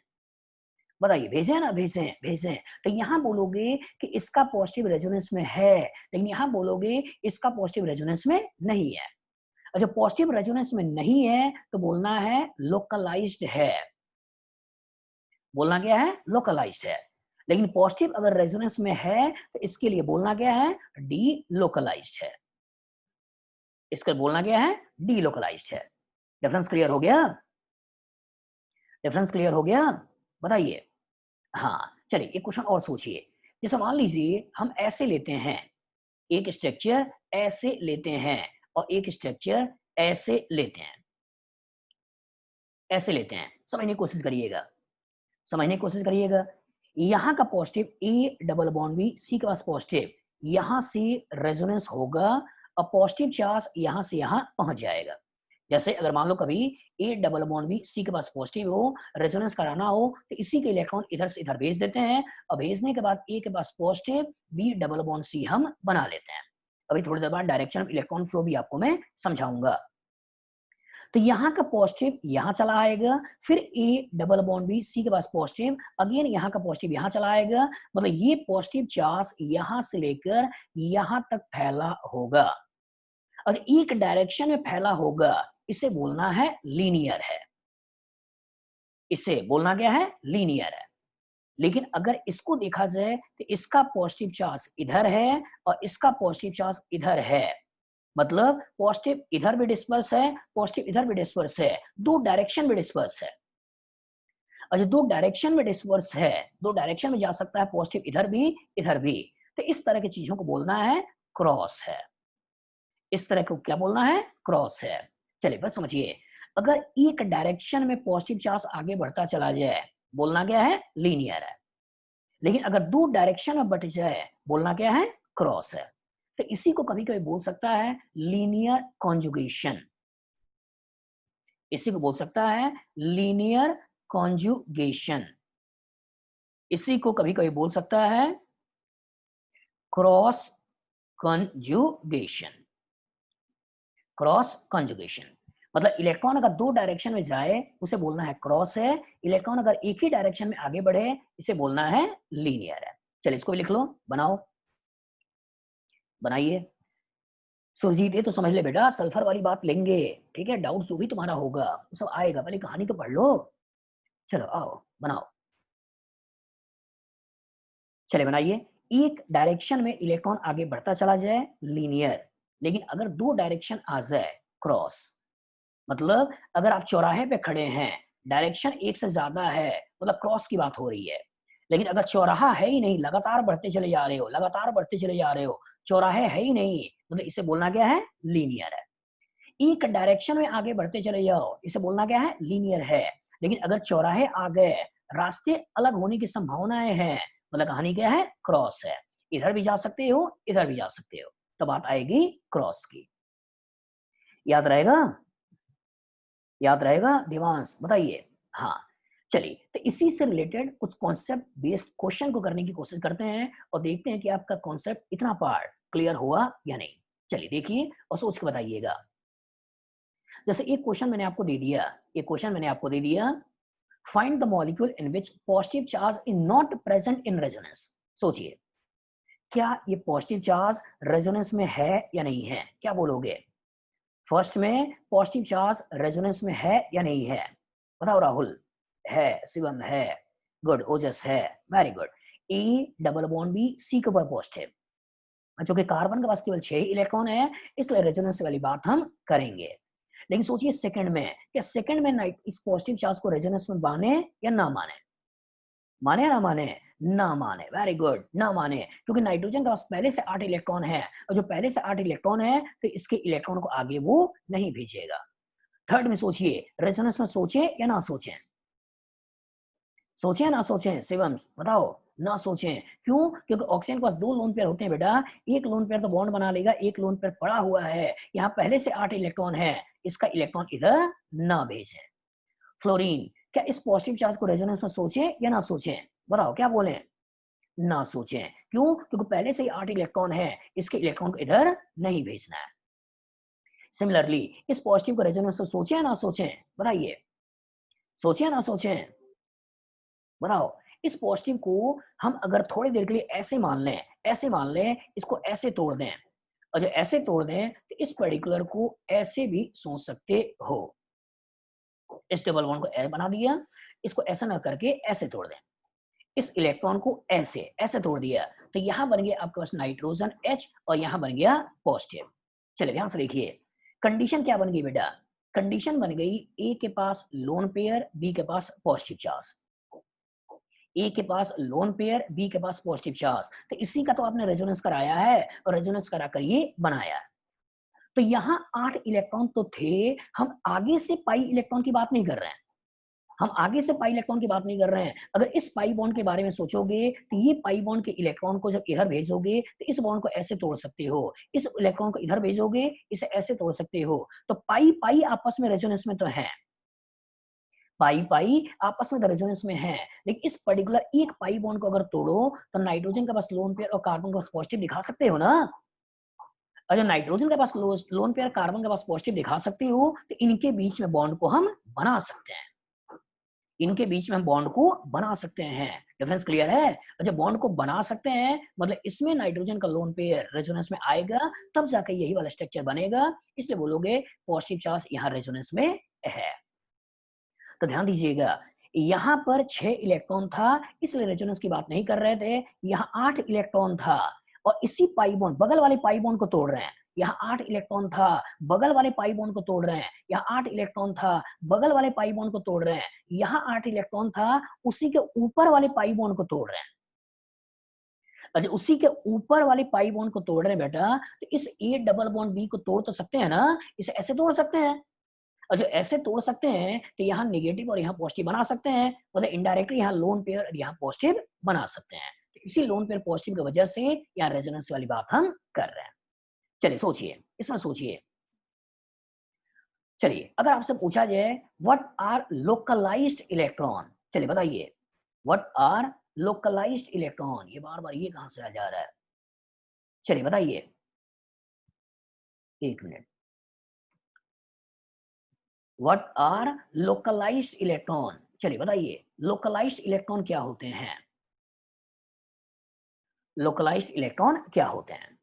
[SPEAKER 1] बताइए, भेजें या ना भेजें? भेजें। तो यहाँ बोलोगे कि इसका पॉजिटिव रेजोनेंस में है, लेकिन यहाँ बोलोगे इसका पॉजिटिव रेजोनेंस में नहीं है। और जब पॉजिटिव रेजोनेंस में नहीं है, तो बोलना है लोकलाइज्ड है। बोलना क्या है? लोकलाइज्ड है। लेकिन पॉजिटिव अगर रेजोनेंस में है, तो इसके लिए बोलना क्या है? डी लोकलाइज्ड है। इसका बोलना क्या है? डी लोकलाइज्ड है। डिफरेंस क्लियर हो गया? डिफरेंस क्लियर हो गया? बताइए। हाँ, चलिए एक क्वेश्चन और सोचिए। जैसे मान लीजिए हम ऐसे लेते हैं, एक स्ट्रक्चर ऐसे लेते हैं, और एक स्ट्रक्चर ऐसे लेते हैं, ऐसे लेते हैं। समझने की कोशिश करिएगा, समझने की कोशिश करिएगा। यहाँ का positive A double bond B C के पास पॉजिटिव, यहाँ से रेजोनेंस होगा, और पॉजिटिव चार्ज यहाँ से यहाँ पहुंच जाएगा। जैसे अगर मान लो कभी A double bond B C के पास पॉजिटिव हो, रेजोनेंस कराना हो, तो इसी के इलेक्ट्रॉन इधर से इधर भेज देते हैं, और भेजने के बाद ए के पास positive, B double bond C हम बना लेते हैं। अभी थोड़ी देर बाद डायरेक्शन ऑफ इलेक्ट्रॉन फ्लो भी आपको मैं समझाऊंगा। तो यहाँ का पॉजिटिव यहाँ चला आएगा, फिर A double bond B C के पास पॉजिटिव, अगेन यहाँ का पॉजिटिव यहाँ चला आएगा, मतलब ये पॉजिटिव चार्ज यहाँ से लेकर यहाँ तक फैला होगा, और एक डायरेक्शन में फैला होगा। इसे बोलना है लीनियर है, इसे बोलना क्या है? लीनियर है। लेकिन अगर इसको देखा जाए, तो इसका पॉजिटिव चार्ज इधर है, और इसका पॉजिटिव चार्ज इधर है, मतलब पॉजिटिव इधर भी डिस्पर्स है, पॉजिटिव इधर भी डिस्पर्स है, दो डायरेक्शन में डिस्पर्स है। और जो दो डायरेक्शन में डिस्पर्स है, दो डायरेक्शन में जा सकता है, पॉजिटिव इधर भी इधर भी, तो इस तरह की चीजों को बोलना है क्रॉस है। इस तरह को क्या बोलना है? क्रॉस है। चलिए बस समझिए, अगर एक डायरेक्शन में पॉजिटिव चार्ज आगे बढ़ता चला जाए, बोलना क्या है? लीनियर है। लेकिन अगर दो डायरेक्शन में बढ़ जाए, बोलना क्या है? क्रॉस है। तो इसी को कभी कभी बोल सकता है लीनियर कॉन्जुगेशन, इसी को बोल सकता है लीनियर कॉन्जुगेशन, इसी को कभी कभी बोल सकता है क्रॉस कॉन्जुगेशन। क्रॉस कंजुगेशन, मतलब इलेक्ट्रॉन अगर दो डायरेक्शन में जाए उसे बोलना है क्रॉस है, इलेक्ट्रॉन अगर एक ही डायरेक्शन में आगे बढ़े इसे बोलना है लीनियर है। चलिए इसको भी लिख लो, बनाओ, बनाइए। सुरजीत ये तो समझ ले बेटा, सल्फर वाली बात लेंगे, ठीक है, डाउट जो भी तुम्हारा होगा वो सब आएगा, पहले कहानी तो पढ़ लो। चलो आओ बनाओ, चले बनाइए। एक डायरेक्शन में इलेक्ट्रॉन आगे बढ़ता चला जाए लीनियर, लेकिन अगर दो डायरेक्शन आ जाए क्रॉस, मतलब अगर आप चौराहे पे खड़े हैं, डायरेक्शन एक से ज्यादा है, मतलब क्रॉस की बात हो रही है, लेकिन अगर चौराहा है ही नहीं, लगातार बढ़ते चले जा रहे हो, लगातार बढ़ते चले जा रहे हो, चौराहे है ही नहीं, मतलब इसे बोलना क्या है, लीनियर है। एक डायरेक्शन में आगे बढ़ते चले जाओ, इसे बोलना क्या है, लीनियर है। लेकिन अगर चौराहे आ गए, रास्ते अलग होने की संभावनाएं हैं, मतलब कहानी क्या है, क्रॉस है। इधर भी जा सकते हो, इधर भी जा सकते हो, तो बात आएगी क्रॉस की। याद रहेगा, याद रहेगा देवांश, बताइए। हाँ, चलिए तो इसी से रिलेटेड कुछ कॉन्सेप्ट बेस्ड क्वेश्चन को करने की कोशिश करते हैं और देखते हैं कि आपका कॉन्सेप्ट इतना पार्ट क्लियर हुआ या नहीं। चलिए देखिए और सोच के बताइएगा। जैसे एक क्वेश्चन मैंने आपको दे दिया, एक क्वेश्चन मैंने आपको दे दिया, find the molecule in which positive charge is not present in resonance. सोचिए, क्या ये पॉजिटिव चार्ज रेजोनेंस में है या नहीं है, क्या बोलोगे? फर्स्ट में पॉजिटिव चार्ज रेजोनेंस में है या नहीं है? बताओ राहुल। है, शिवम है, गुड, ओजस है, very good. A double bond B C के ऊपर पॉजिटिव, जो कि कार्बन के पास केवल 6 इलेक्ट्रॉन है, इसलिए रेजोनेंस वाली बात हम करेंगे। लेकिन सोचिए सेकंड में, क्या सेकंड में नाइट इस पॉजिटिव चार्ज को रेजोनेंस में माने या ना माने? माने या ना माने? ना माने, वेरी गुड, ना माने, क्योंकि नाइट्रोजन के पास पहले से 8 इलेक्ट्रॉन है, और जो पहले से 8 इलेक्ट्रॉन है तो इसके इलेक्ट्रॉन को आगे वो नहीं भेजेगा। थर्ड में सोचिए, रेजोनेंस में सोचे या ना सोचें? सोचें ना सोचें शिवम, बताओ। ना सोचें, क्यों? क्योंकि ऑक्सीजन के पास 2 लोन पेयर होते हैं बेटा, एक लोन पेयर तो बॉन्ड बना लेगा, एक लोन पेयर पड़ा हुआ है, यहाँ पहले से 8 इलेक्ट्रॉन है, इसका इलेक्ट्रॉन इधर ना भेजें। फ्लोरीन, क्या इस पॉजिटिव चार्ज को रेजोनेंस में सोचें या ना सोचें? बताओ क्या बोले? ना सोचें, क्यों? क्योंकि पहले से ही 8 इलेक्ट्रॉन है, इसके इलेक्ट्रॉन को इधर नहीं भेजना है। सिमिलरली इस पॉजिटिव को रेजोनेंस में सोचें या ना सोचें? बताइए, सोचें या ना सोचें? बताओ। इस पॉजिटिव को हम अगर थोड़ी देर के लिए ऐसे मान लें, ऐसे मान लें, इसको ऐसे तोड़ दें, और जब ऐसे तोड़ दें तो इस पर्टिकुलर को ऐसे भी सोच सकते हो। इस डबल बॉन्ड को ऐसे बना दिया, इसको ऐसा ना करके ऐसे तोड़ दें, इस इलेक्ट्रॉन को ऐसे ऐसे तोड़ दिया, तो यहां बन गया आपके पास नाइट्रोजन H और यहां बन गया पॉजिटिव। चलिए ध्यान से देखिए, कंडीशन क्या बन गई बेटा? कंडीशन बन गई ए के पास लोन पेयर, बी के पास पॉजिटिव चार्ज। ए के पास लोन पेयर, बी के पास पॉजिटिव चार्ज, तो इसी का तो आपने रेजोनेंस कराया है और रेजोनेंस करा कर ये बनाया। तो यहाँ 8 इलेक्ट्रॉन तो थे, हम आगे से पाई इलेक्ट्रॉन की बात नहीं कर रहे हैं, हम आगे से पाई इलेक्ट्रॉन की बात नहीं कर रहे हैं। अगर इस पाई बॉन्ड के बारे में सोचोगे तो ये पाई बॉन्ड के इलेक्ट्रॉन को जब इधर भेजोगे तो इस बॉन्ड को ऐसे तोड़ सकते हो, इस इलेक्ट्रॉन को इधर भेजोगे इसे ऐसे तोड़ सकते हो, तो पाई पाई आपस में रेजोनेंस में तो है, पाई पाई आपस में रेजोनेंस में है, लेकिन इस पर्टिकुलर एक पाई बॉन्ड को अगर तोड़ो तो नाइट्रोजन के पास लोन पेयर और कार्बन के पास पॉजिटिव दिखा सकते हो ना। और जो नाइट्रोजन के पास लोन पेयर, कार्बन के पास पॉजिटिव दिखा सकते हो, तो इनके बीच में बॉन्ड को हम बना सकते हैं, इनके बीच में हम बॉन्ड को बना सकते हैं। डिफरेंस क्लियर है? और जब बॉन्ड को बना सकते हैं मतलब इसमें नाइट्रोजन का लोन पेयर रेजोनेंस में आएगा, तब जाकर यही वाला स्ट्रक्चर बनेगा, इसलिए बोलोगे पॉजिटिव चार्ज यहाँ रेजोनेंस में है। तो ध्यान दीजिएगा, यहाँ पर 6 इलेक्ट्रॉन था, इसलिए रेजोनेंस की बात नहीं कर रहे थे, यहाँ 8 इलेक्ट्रॉन था, और इसी पाई बॉन्ड, बगल वाले पाई बॉन्ड को तोड़ रहे हैं, यहाँ 8 इलेक्ट्रॉन था, बगल वाले पाई बॉन्ड को तोड़ रहे हैं, यहाँ 8 इलेक्ट्रॉन था, बगल वाले पाई बॉन्ड को तोड़ रहे हैं, यहाँ 8 इलेक्ट्रॉन था, उसी के ऊपर वाले पाई बॉन्ड को तोड़ रहे हैं। अच्छा, उसी के ऊपर वाले पाई बॉन्ड को तोड़ रहे हैं बेटा, तो इस ए डबल बॉन्ड बी को तोड़ तो सकते हैं ना, इसे ऐसे तोड़ सकते हैं, और जो ऐसे तोड़ सकते हैं तो यहाँ नेगेटिव और यहाँ पॉजिटिव बना सकते हैं, मतलब इनडायरेक्टली यहाँ लोन पेयर और यहाँ पॉजिटिव बना सकते हैं, तो इसी लोन पेयर पॉजिटिव की वजह से यहाँ रेजोनेंस वाली बात हम कर रहे हैं। चलिए सोचिए, इसमें सोचिए। चलिए अगर आपसे पूछा जाए व्हाट आर लोकलाइज्ड इलेक्ट्रॉन, चलिए बताइए, व्हाट आर लोकलाइज्ड इलेक्ट्रॉन, ये बार बार ये कहां से आ जा रहा है, चलिए बताइए, एक minute. What are localized electron? चलिए बताइए, लोकलाइज्ड इलेक्ट्रॉन क्या होते हैं? लोकलाइज्ड इलेक्ट्रॉन क्या होते हैं?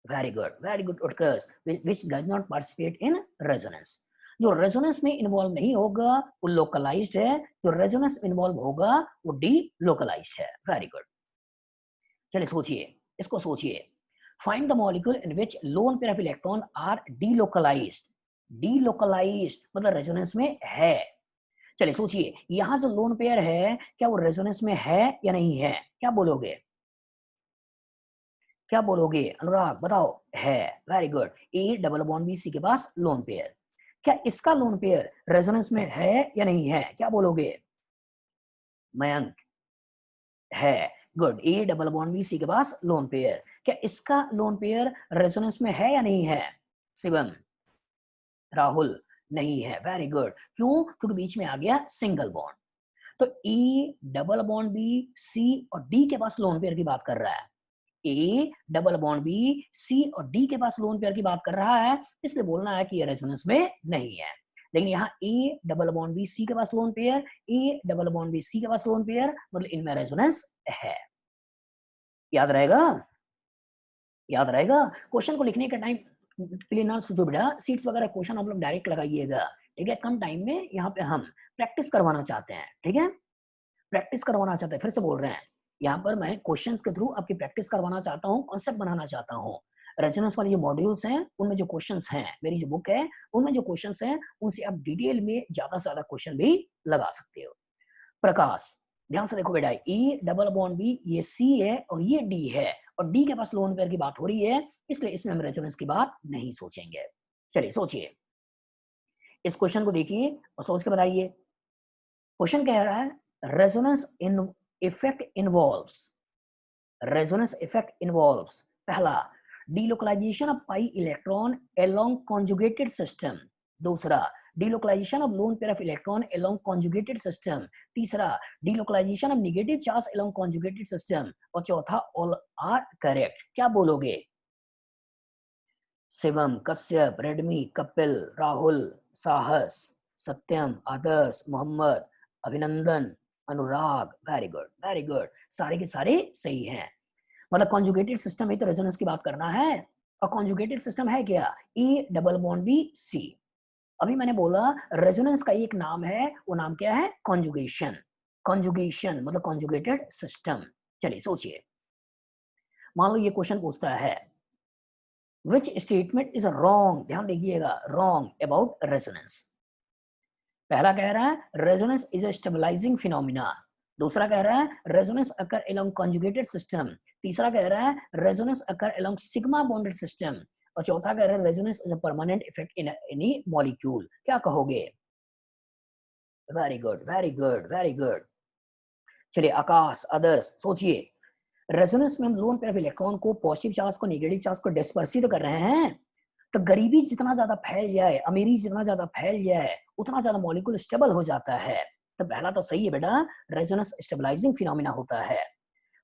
[SPEAKER 1] Very good Utkarsh. Which does not participate in resonance. जो रेजोनेंस में इन्वॉल्व नहीं होगा वो लोकलाइज्ड है, जो रेजोनेंस इन्वॉल्व होगा वो डी लोकलाइज्ड है। Very good. चलिए सोचिए, इसको सोचिए। Find the molecule in which lone pair of electron are delocalized. Delocalized मतलब रेजोनेंस में है। चलिए सोचिए, यहां जो लोन पेयर है क्या वो रेजोनेंस में है या नहीं है? क्या बोलोगे? क्या बोलोगे अनुराग बताओ? है। Very good. A double bond B C के पास लोन पेयर। क्या इसका लोन पेयर रेजोनेंस में है या नहीं है? क्या बोलोगे मयंक? है। Good. A double bond B C के पास लोन पेयर। क्या इसका लोन पेयर रेजोनेंस में है या नहीं है? शिवम? राहुल? नहीं है। Very good. क्यों? क्योंकि बीच में आ गया सिंगल बॉन्ड। तो E double bond B C और डी के पास लोन पेयर की बात कर रहा है। A double bond B C और डी के पास लोन पेयर की बात कर रहा है, इसलिए बोलना है कि ये रेजोनेंस में नहीं है। लेकिन यहाँ A double bond B C के पास lone pair, A double bond B C के पास लोन पेयर, मतलब इनमें रेजोनेंस है। याद रहेगा? याद रहेगा? क्वेश्चन को लिखने के टाइम के लिए ना सोचो बेटा, सीट्स वगैरह क्वेश्चन आप लोग डायरेक्ट लगाइएगा। ठीक है, कम टाइम में यहाँ पे हम प्रैक्टिस करवाना चाहते हैं। ठीक है, प्रैक्टिस करवाना चाहते हैं। फिर से बोल रहे हैं, यहाँ पर मैं क्वेश्चंस के थ्रू आपकी प्रैक्टिस करवाना चाहता हूँ, कॉन्सेप्ट बनाना चाहता हूँ। रेजोनेंस वाले जो मॉड्यूल्स हैं उनमें जो क्वेश्चंस हैं, मेरी जो बुक है उनमें जो क्वेश्चंस हैं उनसे आप डिटेल में ज्यादा से ज्यादा क्वेश्चन भी लगा सकते हो। प्रकाश, ध्यान से देखो बेटा, ई डबल बॉन्ड बी ये सी है और ये डी है, और डी के पास लोन पेयर की बात हो रही है, इसलिए इसमें हम रेजोनेंस की बात नहीं सोचेंगे। चलिए सोचिए, इस क्वेश्चन को देखिए और सोच के बताइए। क्वेश्चन कह रहा है resonance in effect involves, resonance effect involves पहला delocalisation of pi electron along conjugated system, दूसरा delocalisation of lone pair of electron along conjugated system, तीसरा delocalisation of negative charge along conjugated system, और चौथा all are correct. क्या बोलोगे? Shivam, Kashyap, Redmi, Kapil, Rahul, Sahas, Satyam, Adarsh, Mohammad, Abhinandan, Anurag. Very good, very good. सारे के सारे सही हैं। मतलब कॉन्जुगेटेड सिस्टम ही तो रेजोनेंस की बात करना है, और कॉन्जुगेटेड सिस्टम है क्या? E double bond B C. अभी मैंने बोला रेजोनेंस का एक नाम है, वो नाम क्या है? कॉन्जुगेशन। कॉन्जुगेशन मतलब कॉन्जुगेटेड सिस्टम। चलिए सोचिए, मान लो ये क्वेश्चन पूछता है विच स्टेटमेंट इज रॉन्ग, ध्यान देखिएगा, रॉन्ग अबाउट रेजोनेंस। पहला कह रहा है resonance is a stabilizing phenomena, दूसरा कह रहा है resonance occur along conjugated system, तीसरा कह रहा है resonance occur along sigma bonded system, और चौथा कह रहा है resonance is a permanent effect in any molecule. क्या कहोगे? Very good, very good, very good. चलिए आकाश, आदर्श, सोचिए, रेजोनेंस में हम लोन पेयर ऑफ इलेक्ट्रॉन को, पॉजिटिव चार्ज को, नेगेटिव चार्ज को डिस्पर्सिव तो कर रहे हैं। तो गरीबी जितना ज्यादा फैल जाए, अमीरी जितना ज्यादा फैल जाए, उतना ज्यादा मॉलिक्यूल स्टेबल हो जाता है। तो पहला तो सही है बेटा, रेजोनेंस स्टेबलाइजिंग फिनोमिना होता है,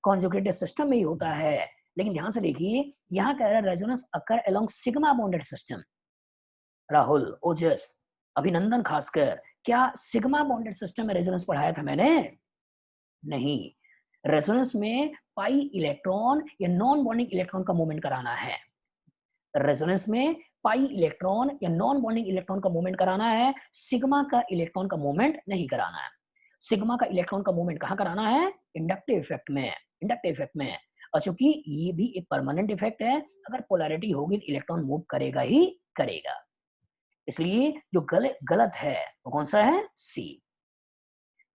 [SPEAKER 1] कॉन्जुगेटेड सिस्टम में ही होता है। लेकिन ध्यान से देखिए, यहाँ कह रहा है resonance occur along sigma bonded system. Rahul, Ojas, Abhinandan, खासकर, क्या सिग्मा बॉन्डेड सिस्टम में रेजोनेंस पढ़ाया था मैंने? नहीं। रेजोनेंस में पाई इलेक्ट्रॉन या नॉन बॉन्डिंग इलेक्ट्रॉन का मूवमेंट कराना है। रेजोनेंस में पाई इलेक्ट्रॉन या नॉन बॉन्डिंग इलेक्ट्रॉन का मूवमेंट कराना है, सिग्मा का इलेक्ट्रॉन का मूवमेंट नहीं कराना है। सिग्मा का इलेक्ट्रॉन का मूवमेंट कहाँ कराना है? इंडक्टिव इफेक्ट में, इंडक्टिव इफेक्ट में। और चूंकि ये भी एक परमानेंट इफेक्ट है, अगर पोलैरिटी होगी तो इलेक्ट्रॉन मूव करेगा ही करेगा। इसलिए जो गलत है वो कौन सा है? सी।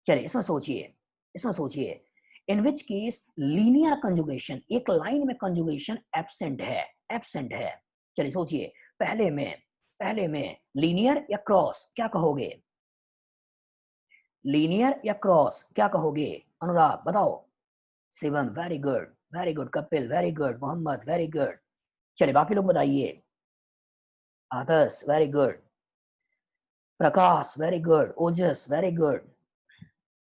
[SPEAKER 1] चलिए इसमें सोचिए, इसमें सोचिए, इन विच केस लीनियर कंजुगेशन, एक लाइन में कंजुगेशन एब्सेंट है, एब्सेंट है। चलिए सोचिए, पहले में लीनियर या क्रॉस, क्या कहोगे? लीनियर या क्रॉस, क्या कहोगे? अनुराग बताओ। Shivam, very good, very good. Kapil, very good. Mohammad, very good. चलिए बाकी लोग बताइए। Adarsh, very good. Prakash, very good. Ojas, very good.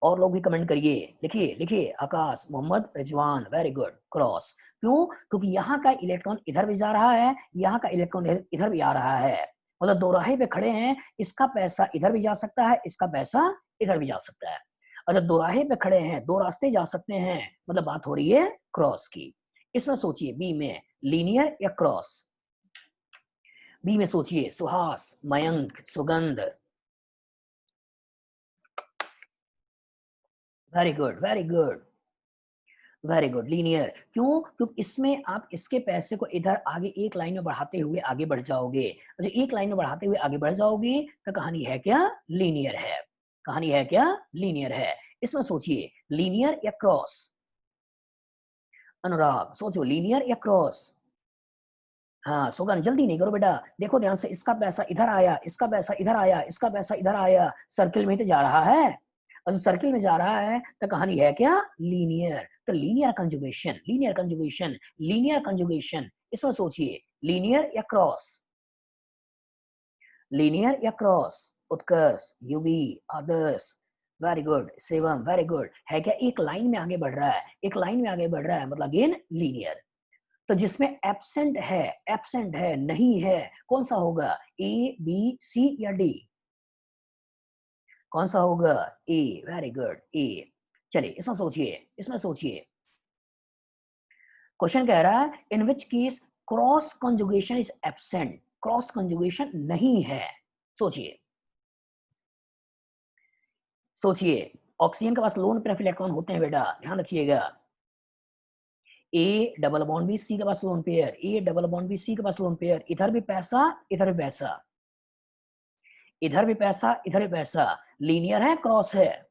[SPEAKER 1] और लोग भी कमेंट करिए, लिखिए लिखिए। Akash, Mohammad, Rizwan, very good. Cross. क्यों? क्योंकि यहाँ का इलेक्ट्रॉन इधर भी जा रहा है, यहाँ का इलेक्ट्रॉन इधर भी आ रहा है, मतलब दो राहे पे खड़े हैं, इसका पैसा इधर भी जा सकता है, इसका पैसा इधर भी जा सकता है। अच्छा, दो राहे पे खड़े हैं, दो रास्ते जा सकते हैं, मतलब बात हो रही है क्रॉस की। इसमें सोचिए बी में लीनियर या क्रॉस। बी में सोचिए सुहास, मयंक, सुगंध। Very good, very good, very good, linear. क्यों? क्योंकि इसमें आप इसके पैसे को इधर आगे एक लाइन में बढ़ाते हुए आगे बढ़ जाओगे। अच्छा, एक लाइन में बढ़ाते हुए आगे बढ़ जाओगे तो कहानी है क्या? लीनियर है। कहानी है क्या? लीनियर है। इसमें सोचिए लीनियर या क्रॉस। अनुराग सोचो लीनियर या क्रॉस। हाँ सुगन, जल्दी नहीं करो बेटा, देखो ध्यान से, इसका पैसा इधर आया, इसका पैसा इधर आया, इसका पैसा इधर आया, सर्किल में तो जा रहा है। और सर्किल में जा रहा है तो कहानी है क्या? लीनियर। तो linear conjugation, linear conjugation, linear conjugation. इसमें सोचिए लीनियर या क्रॉस। लीनियर या cross. Utkarsh, Yuvi, Adarsh, very good, Shivam, very good. है क्या? एक लाइन में आगे बढ़ रहा है, एक लाइन में आगे बढ़ रहा है, मतलब अगेन लीनियर। तो जिसमें एब्सेंट है, नहीं है, कौन सा होगा? ए, बी, सी या डी? कौन सा होगा? A, very good, A. चलिए इसमें सोचिए, इसमें सोचिए, क्वेश्चन कह रहा है in which case cross conjugation is absent, cross conjugation नहीं है। सोचिए, सोचिए, ऑक्सीजन के पास लोन पे इलेक्ट्रॉन होते हैं बेटा, ध्यान रखिएगा। A double bond B, C के पास lone pair, A double bond B, C के पास लोन पेयर, इधर भी पैसा, इधर भी पैसा, इधर भी पैसा, इधर भी पैसा। लीनियर है क्रॉस है?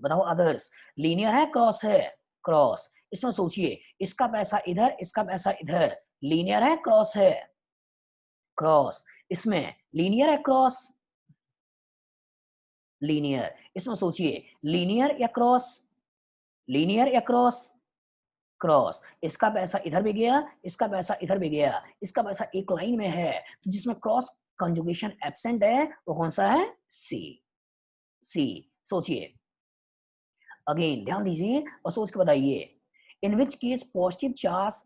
[SPEAKER 1] बताओ अदर्स, लीनियर है क्रॉस है? क्रॉस। इसमें सोचिए, इसका पैसा इधर, इसका पैसा इधर, लीनियर है क्रॉस है? क्रॉस। इसमें लीनियर है क्रॉस? लीनियर। इसमें सोचिए लीनियर या क्रॉस? लीनियर या क्रॉस? क्रॉस। इसका पैसा इधर भी गया, इसका पैसा इधर भी गया, इसका पैसा एक लाइन में है, तो जिसमें क्रॉस कंजुगेशन एब्सेंट है वो कौन सा है? सी। सी। सोचिए, अगेन ध्यान दीजिए और सोच के बताइए, in which case positive charge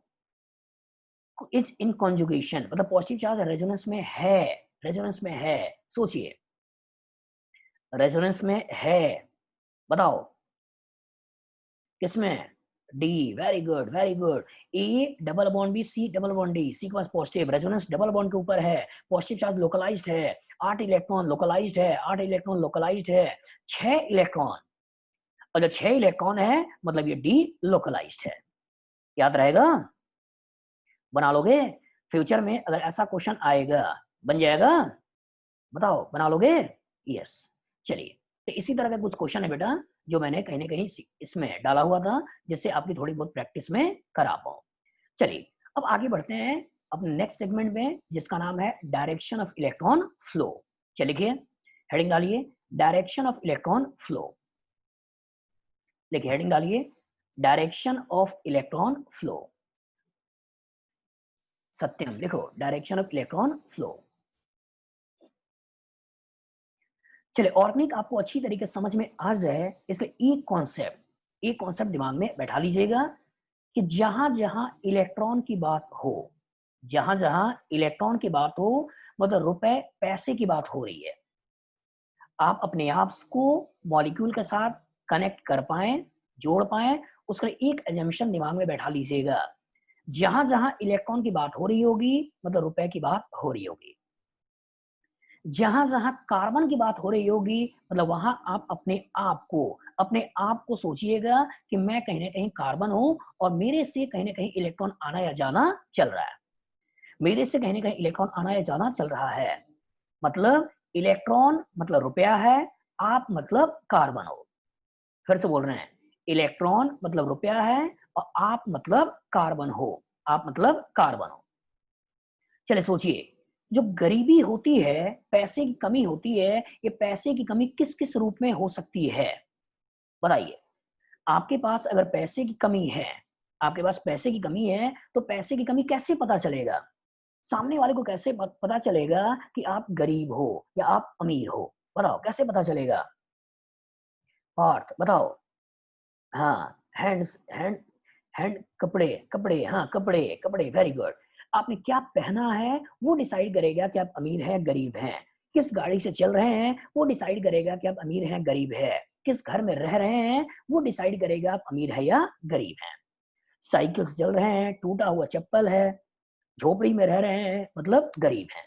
[SPEAKER 1] is in conjugation, मतलब पॉजिटिव चार्ज रेजोनेंस में है, रेजोनेंस में है। सोचिए, रेजोनेंस में है, बताओ किसमें? D, very good, very good. A double bond B, C double bond D, C के पास पॉजिटिव, रेजोनेंस डबल बॉन्ड के ऊपर है, पॉजिटिव चार्ज लोकलाइज्ड है, 8 इलेक्ट्रॉन लोकलाइज्ड है, 8 इलेक्ट्रॉन लोकलाइज्ड है, 6 इलेक्ट्रॉन, और जो 6 इलेक्ट्रॉन है मतलब ये डी लोकलाइज्ड है। याद रहेगा? बना लोगे? फ्यूचर में अगर ऐसा क्वेश्चन आएगा, बन जाएगा? बताओ, बना लोगे? यस। चलिए, तो इसी तरह का कुछ क्वेश्चन है बेटा जो मैंने कहीं ना कहीं इसमें डाला हुआ था, जिससे आपकी थोड़ी बहुत प्रैक्टिस में करा पाऊं। चलिए, अब आगे बढ़ते हैं अपने नेक्स्ट सेगमेंट में, जिसका नाम है डायरेक्शन ऑफ इलेक्ट्रॉन फ्लो। चलिए लिखिए, हेडिंग डालिए डायरेक्शन ऑफ इलेक्ट्रॉन फ्लो। लिखिए, हेडिंग डालिए डायरेक्शन ऑफ इलेक्ट्रॉन फ्लो। सत्यम लिखो, डायरेक्शन ऑफ इलेक्ट्रॉन फ्लो। चलिए, ऑर्गेनिक आपको अच्छी तरीके से समझ में आ जाए, इसलिए एक कॉन्सेप्ट दिमाग में बैठा लीजिएगा कि जहां जहां इलेक्ट्रॉन की बात हो, जहां जहां इलेक्ट्रॉन की बात हो, मतलब रुपए पैसे की बात हो रही है, आप अपने आप को मॉलिक्यूल के साथ कनेक्ट कर पाए, जोड़ पाए, उसका एक एजम्पशन दिमाग में बैठा लीजिएगा। जहां जहां इलेक्ट्रॉन की बात हो रही होगी मतलब रुपए की बात हो रही होगी। जहां जहां कार्बन की बात हो रही होगी मतलब वहां आप अपने आप को सोचिएगा कि मैं कहीं ना कहीं कार्बन हूं और मेरे से कहीं ना कहीं इलेक्ट्रॉन आना या जाना चल रहा है, मेरे से कहीं ना कहीं इलेक्ट्रॉन आना या जाना चल रहा है। मतलब इलेक्ट्रॉन मतलब रुपया है, आप मतलब कार्बन हो। फिर से बोल रहे हैं, इलेक्ट्रॉन मतलब रुपया है और आप मतलब कार्बन हो, आप मतलब कार्बन हो। चले सोचिए, जो गरीबी होती है, पैसे की कमी होती है, ये पैसे की कमी किस किस रूप में हो सकती है? बताइए। आपके पास अगर पैसे की कमी है, आपके पास पैसे की कमी है, तो पैसे की कमी कैसे पता चलेगा? सामने वाले को कैसे पता चलेगा कि आप गरीब हो या आप अमीर हो? बताओ कैसे पता चलेगा? पार्थ बताओ। हाँ, हैंड, कपड़े, हाँ, कपड़े, वेरी गुड। आपने क्या पहना है वो डिसाइड करेगा कि आप अमीर हैं गरीब हैं। किस गाड़ी से चल रहे हैं वो डिसाइड करेगा कि आप अमीर हैं गरीब है। किस घर में रह रहे हैं वो डिसाइड करेगा आप अमीर है या गरीब हैं। साइकिल से चल रहे हैं, टूटा हुआ चप्पल है, झोपड़ी में रह रहे हैं मतलब गरीब हैं।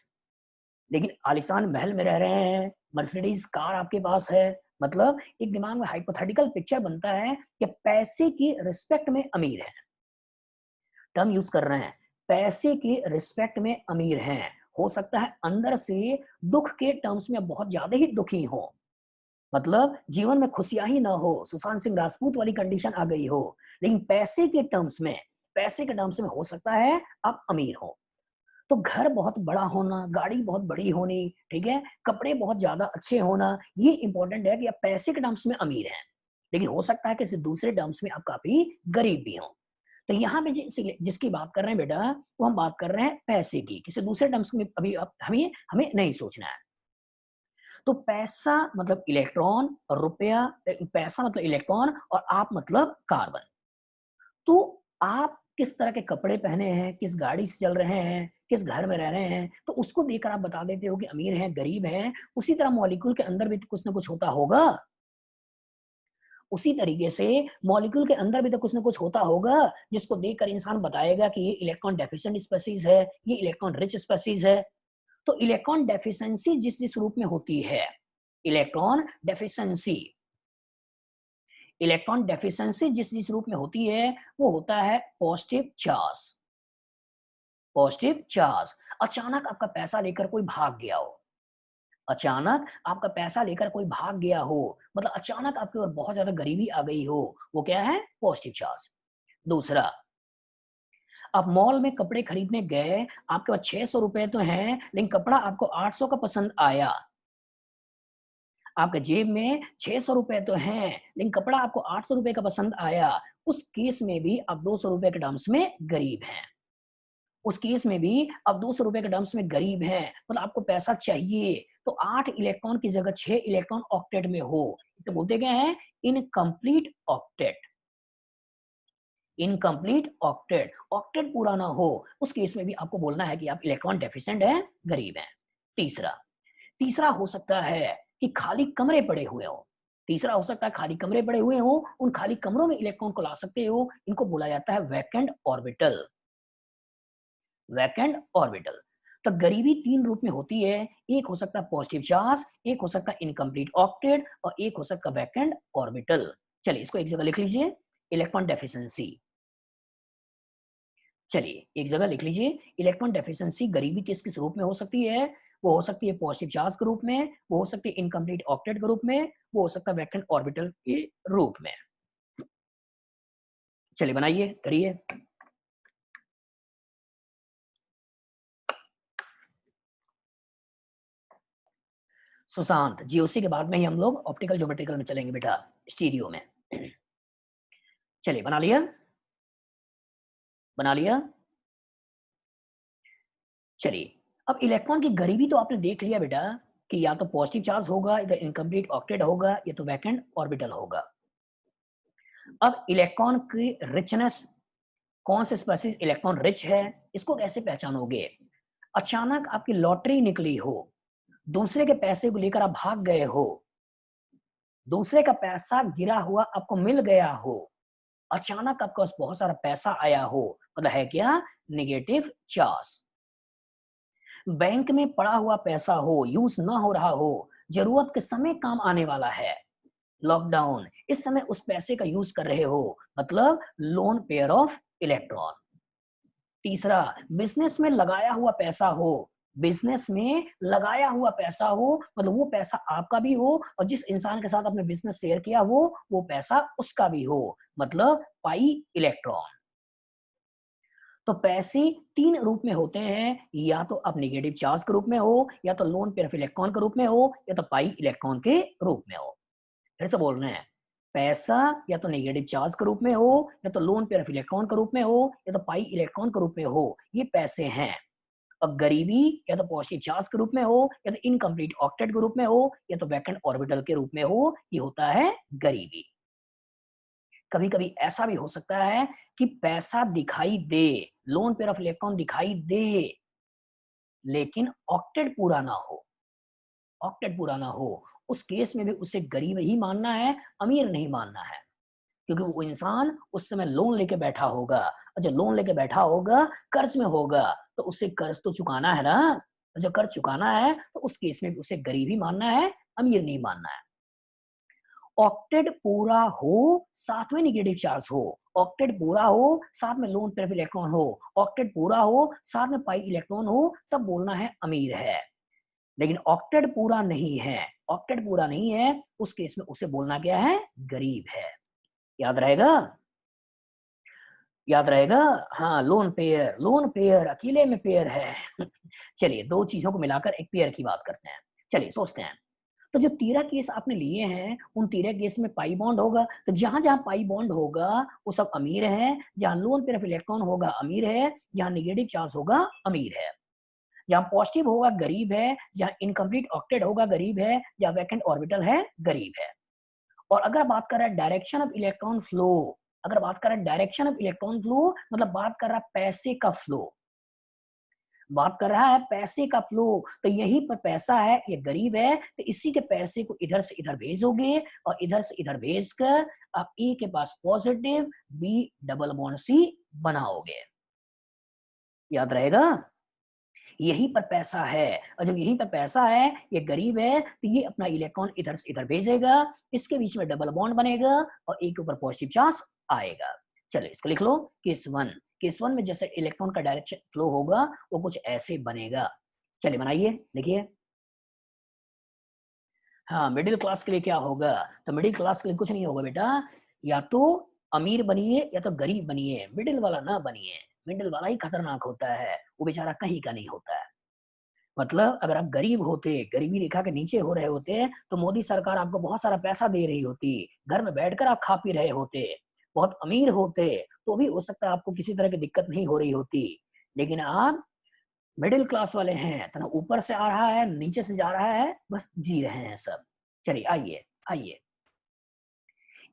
[SPEAKER 1] लेकिन आलीशान महल में रह रहे हैं, मर्सिडीज कार आपके पास है, मतलब एक दिमाग में हाइपोथेटिकल पिक्चर बनता है कि पैसे की रिस्पेक्ट में अमीर है। टर्म यूज कर रहे हैं, पैसे के रिस्पेक्ट में अमीर हैं। हो सकता है अंदर से दुख के टर्म्स में बहुत ज्यादा ही दुखी हो, मतलब जीवन में खुशियां ही ना हो, सुशांत सिंह राजपूत वाली कंडीशन आ गई हो, लेकिन पैसे के टर्म्स में हो सकता है आप अमीर हो। तो घर बहुत बड़ा होना, गाड़ी बहुत बड़ी होनी, ठीक है, कपड़े बहुत ज्यादा अच्छे होना, ये इंपॉर्टेंट है कि आप पैसे के टर्म्स में अमीर हैं। लेकिन हो सकता है कि किसी दूसरे टर्म्स में आप काफी गरीब भी हो। तो यहाँ पे जिसकी बात कर रहे हैं बेटा, वो हम बात कर रहे हैं पैसे की, किसी दूसरे टर्म्स में अभी आप हमें हमें नहीं सोचना है। तो पैसा मतलब इलेक्ट्रॉन और रुपया, पैसा मतलब इलेक्ट्रॉन और आप मतलब कार्बन। तो आप किस तरह के कपड़े पहने हैं, किस गाड़ी से चल रहे हैं, किस घर में रह रहे हैं, तो उसको देखकर आप बता देते हो कि अमीर हैं, गरीब हैं। उसी तरह मॉलिक्यूल के अंदर भी तो कुछ ना कुछ होता होगा। उसी तरीके से मॉलिक्यूल के अंदर भी तो कुछ ना कुछ होता होगा, जिसको देखकर इंसान बताएगा कि ये इलेक्ट्रॉन डेफिशिएंट स्पीशीज है, ये इलेक्ट्रॉन रिच स्पीशीज है। तो इलेक्ट्रॉन डेफिशिएंसी जिस जिस रूप में होती है, इलेक्ट्रॉन डेफिशिएंसी इलेक्ट्रॉन डेफिशिएंसी जिस जिस रूप में होती है, वो होता है पॉजिटिव चार्ज। पॉजिटिव चार्ज, अचानक आपका पैसा लेकर कोई भाग गया हो, अचानक आपका पैसा लेकर कोई भाग गया हो, मतलब अचानक आपकी ओर बहुत ज्यादा गरीबी आ गई हो, वो क्या है? Positive charge. दूसरा, आप मॉल में कपड़े खरीदने गए, आपके पास 600 रुपए तो हैं, लेकिन कपड़ा आपको 800 का पसंद आया। आपके जेब में 600 रुपए तो हैं, लेकिन कपड़ा आपको 800 रुपए का पसंद आया। उस केस में भी आप 200 रुपए के टर्म्स में गरीब हैं। उस केस में भी आप 200 रुपए के टर्म्स में गरीब हैं, मतलब आपको पैसा चाहिए। तो 8 इलेक्ट्रॉन की जगह 6 इलेक्ट्रॉन ऑक्टेट में हो, इसे बोलते क्या है? Incomplete octet. Incomplete octet, octet पूरा ना हो, उस केस में भी आपको बोलना है कि आप इलेक्ट्रॉन डेफिशिएंट हैं, गरीब हैं। तीसरा तीसरा हो सकता है कि खाली कमरे पड़े हुए हो। तीसरा हो सकता है खाली कमरे पड़े हुए हो, उन खाली कमरों में इलेक्ट्रॉन को ला सकते हो, इनको बोला जाता है वैकेंट ऑर्बिटल। Vacant orbital. तो गरीबी 3 रूप में होती है, एक हो सकता है पॉजिटिव चार्ज, एक हो सकता है इनकम्प्लीट ऑक्टेट और एक हो सकता है वैकेंट ऑर्बिटल। चलिए इसको एक जगह लिख लीजिए, इलेक्ट्रॉन डेफिशिएंसी। चलिए एक जगह लिख लीजिए, इलेक्ट्रॉन डेफिशिएंसी गरीबी किस किस रूप में हो सकती है? वो हो सकती है पॉजिटिव चार्ज के रूप में, वो हो सकती है इनकम्प्लीट ऑक्टेट के रूप में, वो हो सकता है वैकेंट ऑर्बिटल के रूप में। चलिए बनाइए, करिए। सुशांत, जीओसी के बाद में ही हम लोग ऑप्टिकल ज्योमेट्रिकल में चलेंगे बेटा, स्टीरियो में। चलिए बना लिया? बना लिया? चलिए, अब इलेक्ट्रॉन की गरीबी तो आपने देख लिया बेटा, कि या तो पॉजिटिव चार्ज होगा, या इनकम्प्लीट ऑक्टेट होगा, या तो वैकेंट ऑर्बिटल होगा। अब इलेक्ट्रॉन की रिचनेस, कौन से स्पेसीज इलेक्ट्रॉन रिच है, इसको कैसे पहचानोगे? अचानक आपकी लॉटरी निकली हो, दूसरे के पैसे को लेकर आप भाग गए हो, दूसरे का पैसा गिरा हुआ आपको मिल गया हो, अचानक आपके पास बहुत सारा पैसा आया हो, मतलब है क्या? Negative charge. बैंक में पड़ा हुआ पैसा हो, यूज ना हो रहा हो, जरूरत के समय काम आने वाला है, लॉकडाउन, इस समय उस पैसे का यूज कर रहे हो, मतलब लोन पेयर ऑफ इलेक्ट्रॉन। तीसरा, बिजनेस में लगाया हुआ पैसा हो, बिजनेस में लगाया हुआ पैसा हो, मतलब वो पैसा आपका भी हो और जिस इंसान के साथ आपने बिजनेस शेयर किया वो पैसा उसका भी हो, मतलब पाई इलेक्ट्रॉन। तो पैसे 3 रूप में होते हैं, या तो आप नेगेटिव चार्ज के रूप में हो, या तो लोन पेयर ऑफ इलेक्ट्रॉन के रूप में हो, या तो पाई इलेक्ट्रॉन के रूप में हो। फिर से बोल रहे हैं, पैसा या तो नेगेटिव चार्ज के रूप में हो, या तो लोन पेयर ऑफ इलेक्ट्रॉन के रूप में हो, या तो पाई इलेक्ट्रॉन के रूप में हो, ये पैसे हैं। अब गरीबी या तो पॉजिटिव चार्ज के रूप में हो, या तो इनकम्प्लीट ऑक्टेट के रूप में हो, या तो वैकेंट ऑर्बिटल के रूप में हो, ये होता है गरीबी। कभी कभी ऐसा भी हो सकता है कि पैसा दिखाई दे, लोन पेयर ऑफ इलेक्ट्रॉन दिखाई दे, लेकिन ऑक्टेट पूरा ना हो, ऑक्टेट पूरा ना हो। उस केस में भी उसे गरीब ही मानना है, अमीर नहीं मानना है, क्योंकि वो इंसान उस समय लोन लेके बैठा होगा, और जब लोन लेके बैठा होगा, कर्ज में होगा, तो उसे कर्ज तो चुकाना है ना। और जब कर्ज चुकाना है, तो उस केस में भी उसे गरीब ही मानना है, अमीर नहीं मानना है। ऑक्टेट पूरा हो, साथ में नेगेटिव चार्ज हो, ऑक्टेट पूरा हो, साथ में लोन पेयर ऑफ इलेक्ट्रॉन हो, ऑक्टेट पूरा हो, साथ में पाई इलेक्ट्रॉन हो, तब बोलना है अमीर है। लेकिन ऑक्टेट पूरा नहीं है, ऑक्टेट पूरा नहीं है, उस केस में उसे बोलना क्या है, गरीब है। याद रहेगा, याद रहेगा। हाँ, लोन पेयर अकेले में पेयर है। चलिए, दो चीजों को मिलाकर एक पेयर की बात करते हैं। चलिए सोचते हैं। तो जो 13 केस आपने लिए हैं, उन 13 केस में पाई बॉन्ड होगा, तो जहां-जहां पाई बॉन्ड होगा, वो सब अमीर हैं। जहां लोन पेयर ऑफ इलेक्ट्रॉन होगा, अमीर है। जहां नेगेटिव चार्ज होगा, अमीर है। जहां पॉजिटिव होगा, गरीब है। जहां इनकम्प्लीट ऑक्टेट होगा, गरीब है। जहां वैकेंट ऑर्बिटल है, गरीब है। और अगर बात कर रहा है डायरेक्शन ऑफ इलेक्ट्रॉन फ्लो, अगर बात कर रहा है डायरेक्शन ऑफ इलेक्ट्रॉन फ्लो, मतलब बात कर रहा है पैसे का फ्लो, बात कर रहा है पैसे का फ्लो, तो यहीं पर पैसा है, ये गरीब है, तो इसी के पैसे को इधर से इधर भेजोगे, और इधर से इधर भेजकर आप ए के पास positive, B double bond C बनाओगे। याद रहेगा, यहीं पर पैसा है, और जब यहीं पर पैसा है, ये गरीब है, तो ये अपना इलेक्ट्रॉन इधर से इधर भेजेगा, इसके बीच में डबल बॉन्ड बनेगा, और ए के ऊपर पॉजिटिव चार्ज आएगा। चलो इसको लिख लो, केस वन। केस वन में जैसे इलेक्ट्रॉन का डायरेक्शन फ्लो होगा, वो कुछ ऐसे बनेगा। चलिए बनाइए, लिखिए। हाँ, मिडिल क्लास के लिए क्या होगा? तो मिडिल क्लास के लिए कुछ नहीं होगा बेटा, या तो अमीर बनिए या तो गरीब बनिए, मिडिल वाला ना बनिए। मिडिल वाला ही खतरनाक होता है, वो बेचारा कहीं का नहीं होता है। मतलब अगर आप गरीब होते, गरीबी रेखा के नीचे हो रहे होते, तो मोदी सरकार आपको बहुत सारा पैसा दे रही होती, घर में बैठकर आप खा पी रहे होते। बहुत अमीर होते, तो भी हो सकता है आपको किसी तरह की दिक्कत नहीं हो रही होती। लेकिन आप मिडिल क्लास वाले हैं, तो ना ऊपर से आ रहा है, नीचे से जा रहा है, बस जी रहे हैं सब। चलिए आइए, आइए।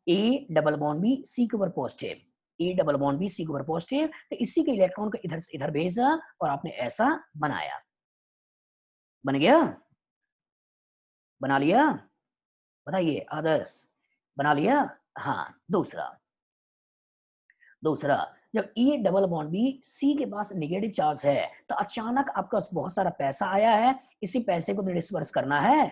[SPEAKER 1] A double bond B C के ऊपर positive, A double bond B C के ऊपर पॉजिटिव, तो इसी के इलेक्ट्रॉन को इधर से इधर भेजा, और आपने ऐसा बनाया। बन गया? बना लिया? बताइए आदर्श, बना लिया? हाँ, दूसरा, दूसरा, जब E double bond B C के पास नेगेटिव चार्ज है, तो अचानक आपका बहुत सारा पैसा आया है, इसी पैसे को तो डिस्पर्स करना है,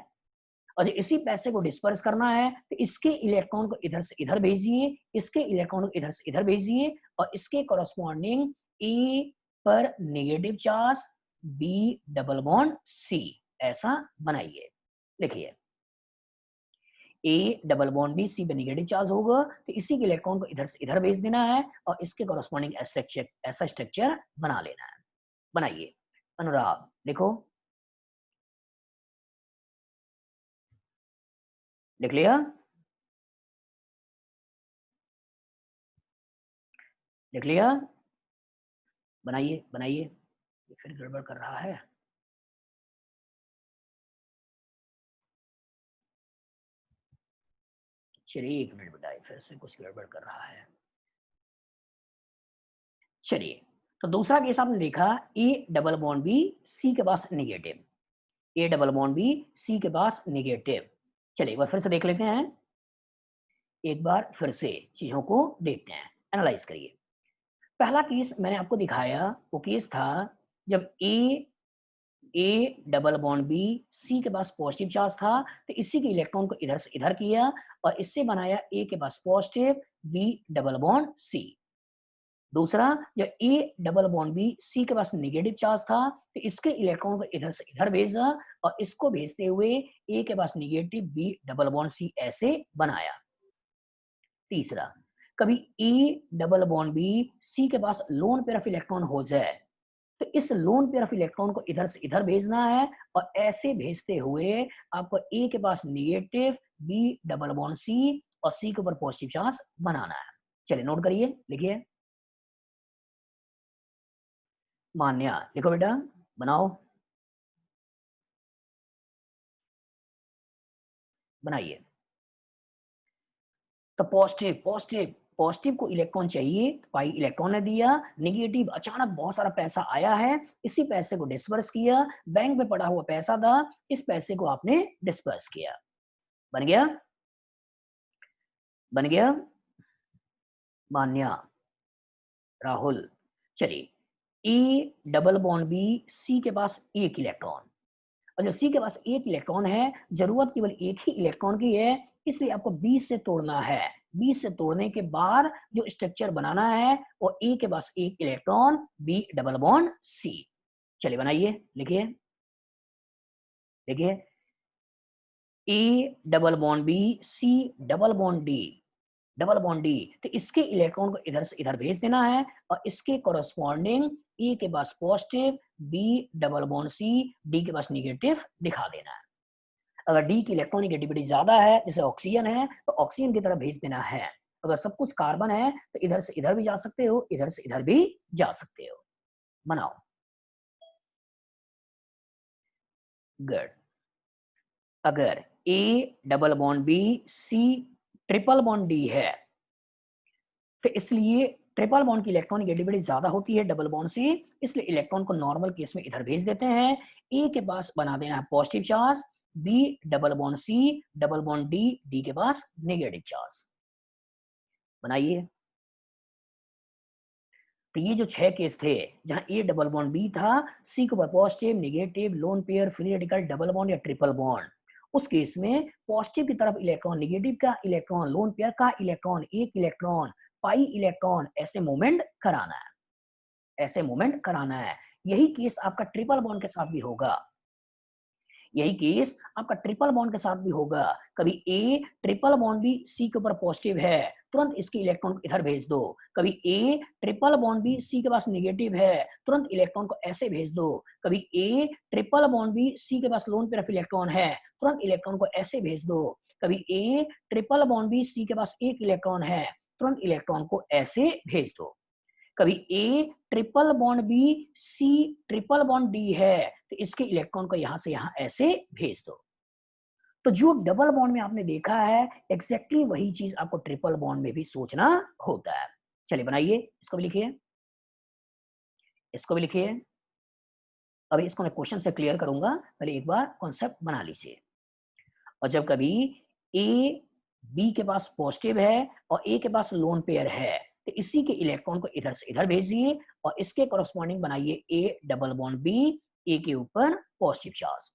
[SPEAKER 1] और इसी पैसे को डिस्पर्स करना है, तो इसके इलेक्ट्रॉन को इधर से इधर भेजिए, इसके इलेक्ट्रॉन को इधर से इधर भेजिए, और इसके कॉरस्पॉन्डिंग E पर negative charge, B double bond C, ऐसा बनाइए। लिखिए, A double bond B C पे नेगेटिव चार्ज होगा, तो इसी के इलेक्ट्रॉन को इधर से इधर भेज देना है, और इसके कॉरस्पॉन्डिंग ऐसा स्ट्रक्चर बना लेना है। बनाइए। अनुराग लिखो, लिख लिया? लिख लिया? बनाइए, बनाइए। ये फिर गड़बड़ कर रहा है। चलिए 1 मिनट बेटा, फिर से कुछ गड़बड़ कर रहा है। चलिए, तो दूसरा केस आपने देखा, A double bond B C के पास negative, A double bond B C के पास नेगेटिव। चलिए एक बार फिर से देख लेते हैं, एक बार फिर से चीजों को देखते हैं, एनालाइज करिए। पहला केस मैंने आपको दिखाया, वो केस था जब A double bond B C के पास पॉजिटिव चार्ज था, तो इसी के इलेक्ट्रॉन को इधर से इधर किया, और इससे बनाया ए के पास positive, B double bond C. दूसरा, जब A double bond B C के पास नेगेटिव चार्ज था, तो इसके इलेक्ट्रॉन को इधर से इधर भेजा, और इसको भेजते हुए ए के पास negative, B double bond C ऐसे बनाया। तीसरा, कभी A double bond B C के पास लोन पेयर ऑफ इलेक्ट्रॉन हो जाए, तो इस लोन पेयर ऑफ इलेक्ट्रॉन को इधर से इधर भेजना है, और ऐसे भेजते हुए आपको ए के पास negative, B double bond C, और सी के ऊपर पॉजिटिव चार्ज बनाना है। चलिए नोट करिए, लिखिए। मान्या लिखो बेटा, बनाओ, बनाइए। तो पॉजिटिव पॉजिटिव पॉजिटिव को इलेक्ट्रॉन चाहिए, पाई इलेक्ट्रॉन ने दिया। नेगेटिव अचानक बहुत सारा पैसा आया है, इसी पैसे को डिस्पर्स किया। बैंक में पड़ा हुआ पैसा था, इस पैसे को आपने डिस्पर्स किया। बन गया? बन गया? मान्या, राहुल। चलिए, ए डबल बॉन्ड बी, सी के पास एक इलेक्ट्रॉन, और जो सी के पास एक इलेक्ट्रॉन है, जरूरत केवल एक ही इलेक्ट्रॉन की है, इसलिए आपको 20 से तोड़ना है। 20 से तोड़ने के बाद जो स्ट्रक्चर बनाना है वो ए के पास एक electron, B double bond C. चलिए बनाइए, लिखिए, देखिए, A double bond B, C double bond D, double bond D. तो इसके इलेक्ट्रॉन को इधर से इधर भेज देना है, और इसके कोरस्पॉन्डिंग ए के पास positive, B double bond C, D के पास निगेटिव दिखा देना है। अगर डी की इलेक्ट्रॉनिक एडिबिलिटी ज्यादा है, जैसे ऑक्सीजन है, तो ऑक्सीजन की तरफ भेज देना है। अगर सब कुछ कार्बन है, तो इधर से इधर भी जा सकते हो, इधर से इधर भी जा सकते हो। बनाओ। गुड। अगर A double bond B, C triple bond D है, तो इसलिए ट्रिपल बॉन्ड की इलेक्ट्रॉनिक एडिबिलिटी ज्यादा होती है डबल बॉन्ड से, इसलिए इलेक्ट्रॉन को नॉर्मल केस में इधर भेज देते हैं। ए के पास बना देना है positive charge, B double bond C, double bond D, D के पास नेगेटिव चार्ज। बनाइए। तो ये जो 6 केस थे, जहां ए डबल बॉन्ड बी था, सी के ऊपर positive, negative, lone pair, free radical, double bond या ट्रिपल बॉन्ड, उस केस में पॉजिटिव की तरफ इलेक्ट्रॉन, नेगेटिव का इलेक्ट्रॉन, लोन पेयर का इलेक्ट्रॉन, एक इलेक्ट्रॉन, पाई इलेक्ट्रॉन, ऐसे मूवमेंट कराना है, ऐसे मूवमेंट कराना है। यही केस आपका ट्रिपल बॉन्ड के साथ भी होगा। यही केस आपका ट्रिपल बॉन्ड के साथ भी होगा। कभी ए ट्रिपल बॉन्ड भी सी के ऊपर पॉजिटिव है, तुरंत इसके इलेक्ट्रॉन को इधर भेज दो। कभी ए ट्रिपल बॉन्ड भी सी के पास नेगेटिव है, तुरंत इलेक्ट्रॉन को ऐसे भेज दो। कभी ए ट्रिपल बॉन्ड भी सी के पास लोन पेयर ऑफ इलेक्ट्रॉन है, तुरंत इलेक्ट्रॉन को ऐसे भेज दो। कभी ए ट्रिपल बॉन्ड भी सी के पास एक इलेक्ट्रॉन है, तुरंत इलेक्ट्रॉन को ऐसे भेज दो। कभी A triple bond B, C triple bond D है, तो इसके इलेक्ट्रॉन को यहां से यहां ऐसे भेज दो। तो जो डबल बॉन्ड में आपने देखा है, एग्जैक्टली वही चीज आपको ट्रिपल बॉन्ड में भी सोचना होता है। चलिए बनाइए, इसको भी लिखिए, इसको भी लिखिए। अभी इसको मैं क्वेश्चन से क्लियर करूंगा, पहले एक बार कॉन्सेप्ट बना लीजिए। और जब कभी ए बी के पास पॉजिटिव है और ए के पास लोन पेयर है, तो इसी के इलेक्ट्रॉन को इधर से इधर भेजिए, और इसके कॉरस्पॉन्डिंग बनाइए ए डबल बॉन्ड बी, ए के ऊपर पॉजिटिव चार्ज।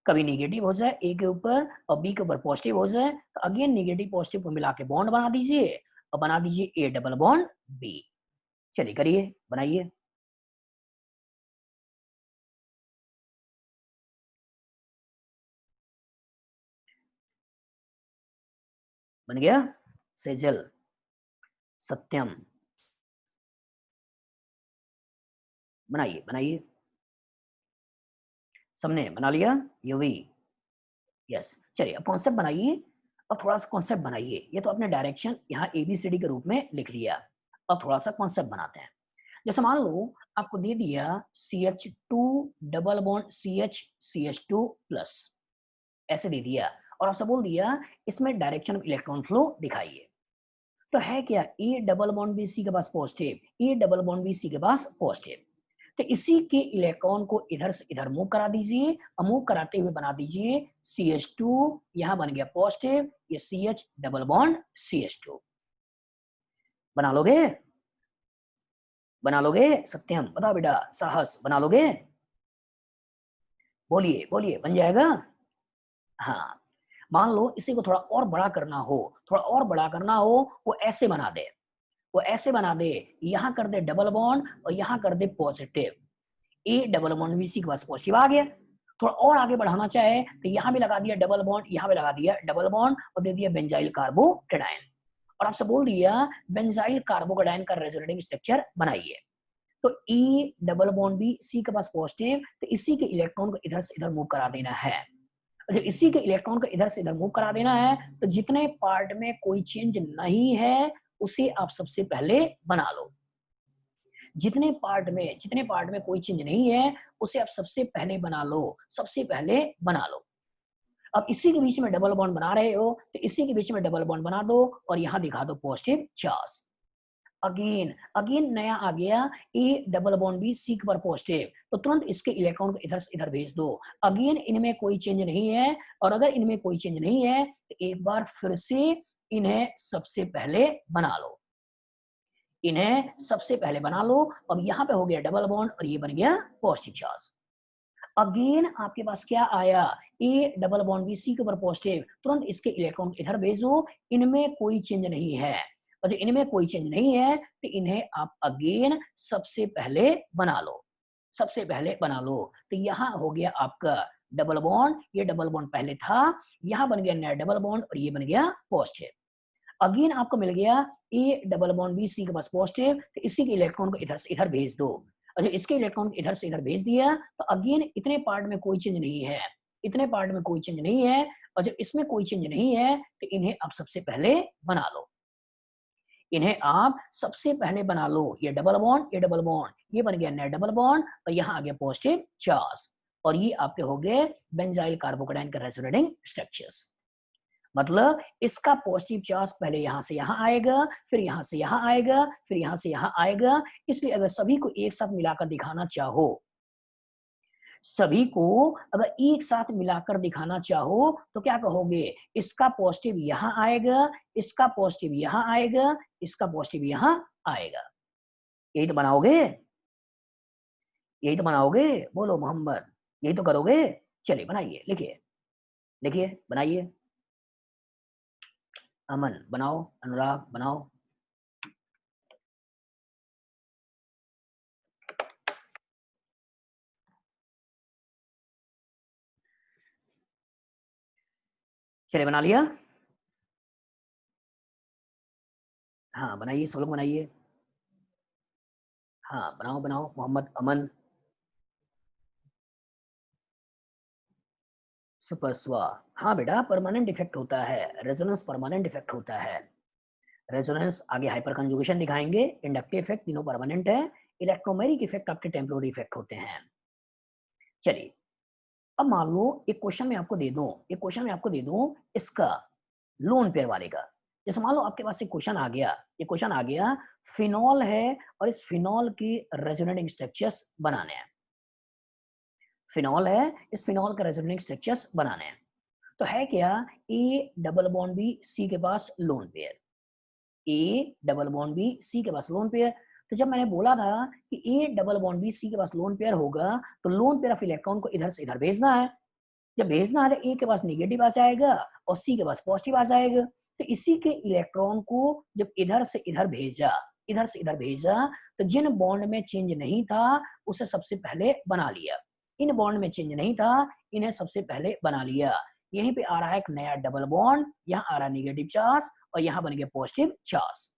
[SPEAKER 1] कभी नेगेटिव हो जाए ए के ऊपर और बी के ऊपर पॉजिटिव हो जाए, तो अगेन नेगेटिव पॉजिटिव को मिला के बॉन्ड बना दीजिए, और बना दीजिए ए डबल बॉन्ड बी। चलिए करिए, बनाइए। बन गया? सेजल, सत्यम, बनाइए बनाइए। सबने बना लिया? UV, yes. चलिए अब कॉन्सेप्ट बनाइए। अब थोड़ा सा कॉन्सेप्ट बनाइए। ये तो आपने डायरेक्शन यहाँ एबीसीडी के रूप में लिख लिया। अब थोड़ा सा कॉन्सेप्ट बनाते हैं। जैसे मान लो आपको दे दिया CH2 double bond CH2 plus, ऐसे दे दिया, और आपसे बोल दिया इसमें डायरेक्शन ऑफ इलेक्ट्रॉन फ्लो दिखाइए। तो है क्या, A double bond B C के पास positive, A double bond B C के पास पॉजिटिव, तो इसी के इलेक्ट्रॉन को इधर से इधर मूव करा दीजिए, और मूव कराते हुए बना दीजिए CH2, यहां बन गया पॉजिटिव, ये CH डबल बॉन्ड CH2। बना लोगे? बना लोगे? सत्यम बताओ बेटा, साहस, बना लोगे? बोलिए बोलिए, बन जाएगा? हाँ। मान लो इसी को थोड़ा और बड़ा करना हो, थोड़ा और बड़ा करना हो, वो ऐसे बना दे, वो ऐसे बना दे, यहां कर दे डबल बॉन्ड और यहां कर दे positive, A double bond B C के पास पॉजिटिव आ गया। थोड़ा और आगे बढ़ाना चाहे तो यहां भी लगा दिया डबल बॉन्ड, यहां भी लगा दिया डबल बॉन्ड, और दे दिया बेंजाइल कार्बोकेटाइन, और आपसे बोल दिया बेंजाइल कार्बोकेटाइन का रेजोनेटिंग स्ट्रक्चर बनाइए। तो E double bond B C के पास पॉजिटिव, तो इसी के इलेक्ट्रॉन को इधर से इधर मूव करा देना है। जब इसी के इलेक्ट्रॉन को इधर से इधर मूव करा देना है, तो जितने पार्ट में कोई चेंज नहीं है उसे आप सबसे पहले बना लो। जितने पार्ट में कोई चेंज नहीं है उसे आप सबसे पहले बना लो, सबसे पहले बना लो। अब इसी के बीच में डबल बॉन्ड बना रहे हो तो इसी के बीच में डबल बॉन्ड बना दो और यहां दिखा दो पॉजिटिव चार्ज। अगेन अगेन नया आ गया A double bond B C के ऊपर पॉजिटिव, तो तुरंत इसके इलेक्ट्रॉन को इधर से इधर भेज दो। अगेन इनमें कोई चेंज नहीं है, और अगर इनमें कोई चेंज नहीं है तो एक बार फिर से इन्हें सबसे पहले बना लो, इन्हें सबसे पहले बना लो। अब यहाँ पे हो गया डबल बॉन्ड और ये बन गया पॉजिटिव चार्ज। अगेन आपके पास क्या आया, A double bond B C के ऊपर पॉजिटिव, तुरंत इसके इलेक्ट्रॉन इधर भेजो, इनमें कोई चेंज नहीं है। और जब इनमें कोई चेंज नहीं है तो इन्हें आप अगेन सबसे पहले बना लो, सबसे पहले बना लो। तो यहाँ हो गया आपका डबल बॉन्ड, ये डबल बॉन्ड पहले था, यहाँ बन गया नया डबल बॉन्ड और ये बन गया पॉजिटिव। अगेन आपको मिल गया A double bond B C के पास पॉजिटिव, तो इसी के इलेक्ट्रॉन को इधर से इधर भेज दो। और जब इसके इलेक्ट्रॉन को इधर से इधर भेज दिया तो अगेन इतने पार्ट में कोई चेंज नहीं है, इतने पार्ट में कोई चेंज नहीं है। और जब इसमें कोई चेंज नहीं है तो इन्हें आप सबसे पहले बना लो, इन्हें आप सबसे पहले बना लो। ये डबल बॉन्ड, ये डबल बॉन्ड, ये बन गया नया डबल बॉन्ड और यहाँ आ गया पॉजिटिव चार्ज, और ये आपके हो गए बेंजाइल कार्बोकेटाइन के रेजोनेटिंग स्ट्रक्चर्स। मतलब इसका पॉजिटिव चार्ज पहले यहां से यहां आएगा, फिर यहां से यहां आएगा, फिर यहां से यहां आएगा। इसलिए अगर सभी को एक साथ मिलाकर दिखाना चाहो, सभी को अगर एक साथ मिलाकर दिखाना चाहो तो क्या कहोगे, इसका पॉजिटिव यहां आएगा, इसका पॉजिटिव यहां आएगा, इसका पॉजिटिव यहां आएगा। यही तो बनाओगे, यही तो बनाओगे, बोलो मोहम्मद, यही तो करोगे। चलिए बनाइए, लिखिए, लिखिए, बनाइए। अमन बनाओ, अनुराग बनाओ। चलिए बना लिया, हाँ बनाइए, सब लोग बनाइए। हाँ बनाओ बनाओ, मोहम्मद, अमन। सुपर स्वा, हाँ बेटा परमानेंट इफेक्ट होता है, रेजोनेंस परमानेंट इफेक्ट होता है। रेजोनेंस आगे हाइपर कंजुगेशन दिखाएंगे, इंडक्टिव इफेक्ट तीनों परमानेंट है, इलेक्ट्रोमेरिक इफेक्ट आपके टेम्पोररी इफेक्ट होते हैं। चलिए अब मान लो एक क्वेश्चन में आपको दे दूं, एक क्वेश्चन में आपको दे दूं इसका लोन पेयर वाले का। जैसे मान लो आपके पास एक क्वेश्चन आ गया, ये क्वेश्चन आ गया, फिनॉल है और इस फिनॉल की रेजोनेटिंग स्ट्रक्चर्स बनाने हैं। फिनॉल है, इस फिनॉल के रेजोनेटिंग स्ट्रक्चर्स बनाने हैं। तो है क्या, A double bond B C के पास lone pair, A double bond B C के पास लोन पेयर। तो जब मैंने बोला था कि A double bond B C के पास लोन पेयर होगा तो लोन पेयर ऑफ इलेक्ट्रॉन को इधर से इधर भेजना है। जब भेजना है तो ए के पास नेगेटिव आ जाएगा और सी के पास पॉजिटिव आ जाएगा। तो इसी के इलेक्ट्रॉन को जब इधर से इधर भेजा, इधर से इधर भेजा, तो जिन बॉन्ड में चेंज नहीं था उसे सबसे पहले बना लिया, इन बॉन्ड में चेंज नहीं था इन्हें सबसे पहले बना लिया। यहीं पे आ रहा है एक नया डबल बॉन्ड, यहाँ आ रहा है नेगेटिव चार्ज और यहाँ बन गया पॉजिटिव चार्ज।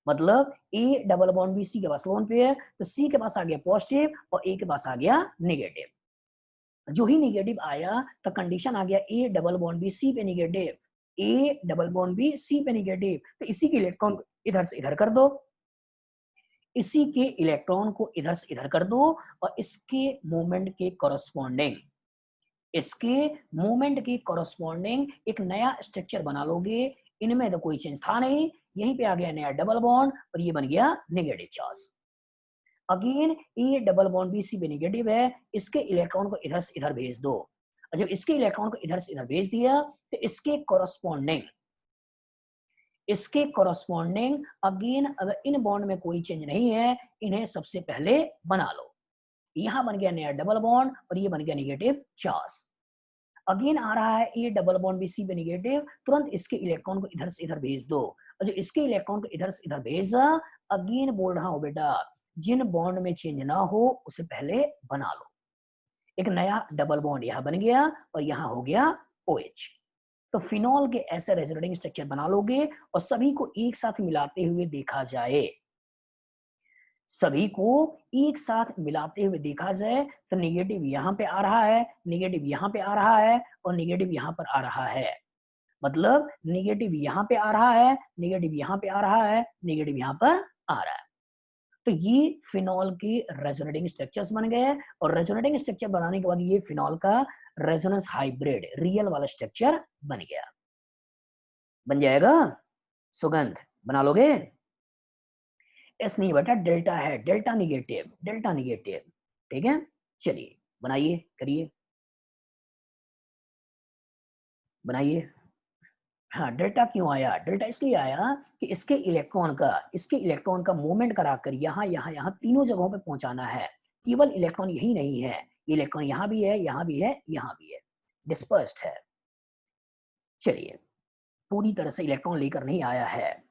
[SPEAKER 1] मतलब A double bond B C के पास लोन पेयर, तो सी के पास आ गया पॉजिटिव और ए के पास आ गया नेगेटिव। जो ही नेगेटिव आया तो कंडीशन आ गया A double bond B C पे negative, A double bond B C पे नेगेटिव, तो इसी के इलेक्ट्रॉन इधर से इधर कर दो, इसी के इलेक्ट्रॉन को इधर से इधर कर दो और इसके मूवमेंट के कॉरस्पॉन्डिंग, इसके मूवमेंट की कॉरस्पॉन्डिंग एक नया स्ट्रक्चर बना लोगे। इनमें तो कोई चेंज था नहीं, यहीं पे आ गया नया डबल बॉन्ड और ये बन गया negative charge. Again A double bond B C पे नेगेटिव है, इसके इलेक्ट्रॉन को इधर से इधर भेज दो। और जब इसके इलेक्ट्रॉन को इधर से इधर भेज दिया तो इसके कॉरस्पॉन्डिंग अगेन अगर इन बॉन्ड में कोई चेंज नहीं है इन्हें सबसे पहले बना लो। यहां बन गया नया डबल बॉन्ड और ये बन गया नेगेटिव चार्ज। अगेन आ रहा है A double bond B C पे नेगेटिव, तुरंत इसके इलेक्ट्रॉन को इधर से इधर भेज दो। और जो इसके इलेक्ट्रॉन को इधर से इधर भेजा, अगेन बोल रहा हूं बेटा जिन बॉन्ड में चेंज ना हो उसे पहले बना लो। एक नया डबल बॉन्ड यहां बन गया और यहां हो गया OH। तो फिनॉल के ऐसे रेजोनेटिंग स्ट्रक्चर बना लोगे और सभी को एक साथ मिलाते हुए देखा जाए, सभी को एक साथ मिलाते हुए देखा जाए तो नेगेटिव यहां पे आ रहा है, नेगेटिव यहां पे आ रहा है और नेगेटिव यहां पर आ रहा है। मतलब नेगेटिव यहां पे आ रहा है, नेगेटिव यहां पे आ रहा है, नेगेटिव यहां पर आ रहा है। तो ये फिनॉल के रेजोनेटिंग स्ट्रक्चर्स बन गए और रेजोनेटिंग स्ट्रक्चर बनाने के बाद ये फिनॉल का रेजोनेंस हाइब्रिड रियल वाला स्ट्रक्चर बन गया। बन जाएगा सुगंध, बना लोगे? एस नहीं बेटा, डेल्टा है, डेल्टा निगेटिव, डेल्टा निगेटिव। ठीक है, चलिए बनाइए, करिए, बनाइए। हाँ, डेल्टा क्यों आया? डेल्टा इसलिए आया कि इसके इलेक्ट्रॉन का मूवमेंट कराकर यहाँ यहाँ यहाँ तीनों जगहों पे पहुंचाना है। केवल इलेक्ट्रॉन यही नहीं है, इलेक्ट्रॉन यहाँ भी है, यहाँ भी है, यहाँ भी है, डिस्पर्स्ड है। चलिए, पूरी तरह से इलेक्ट्रॉन लेकर नहीं आया है,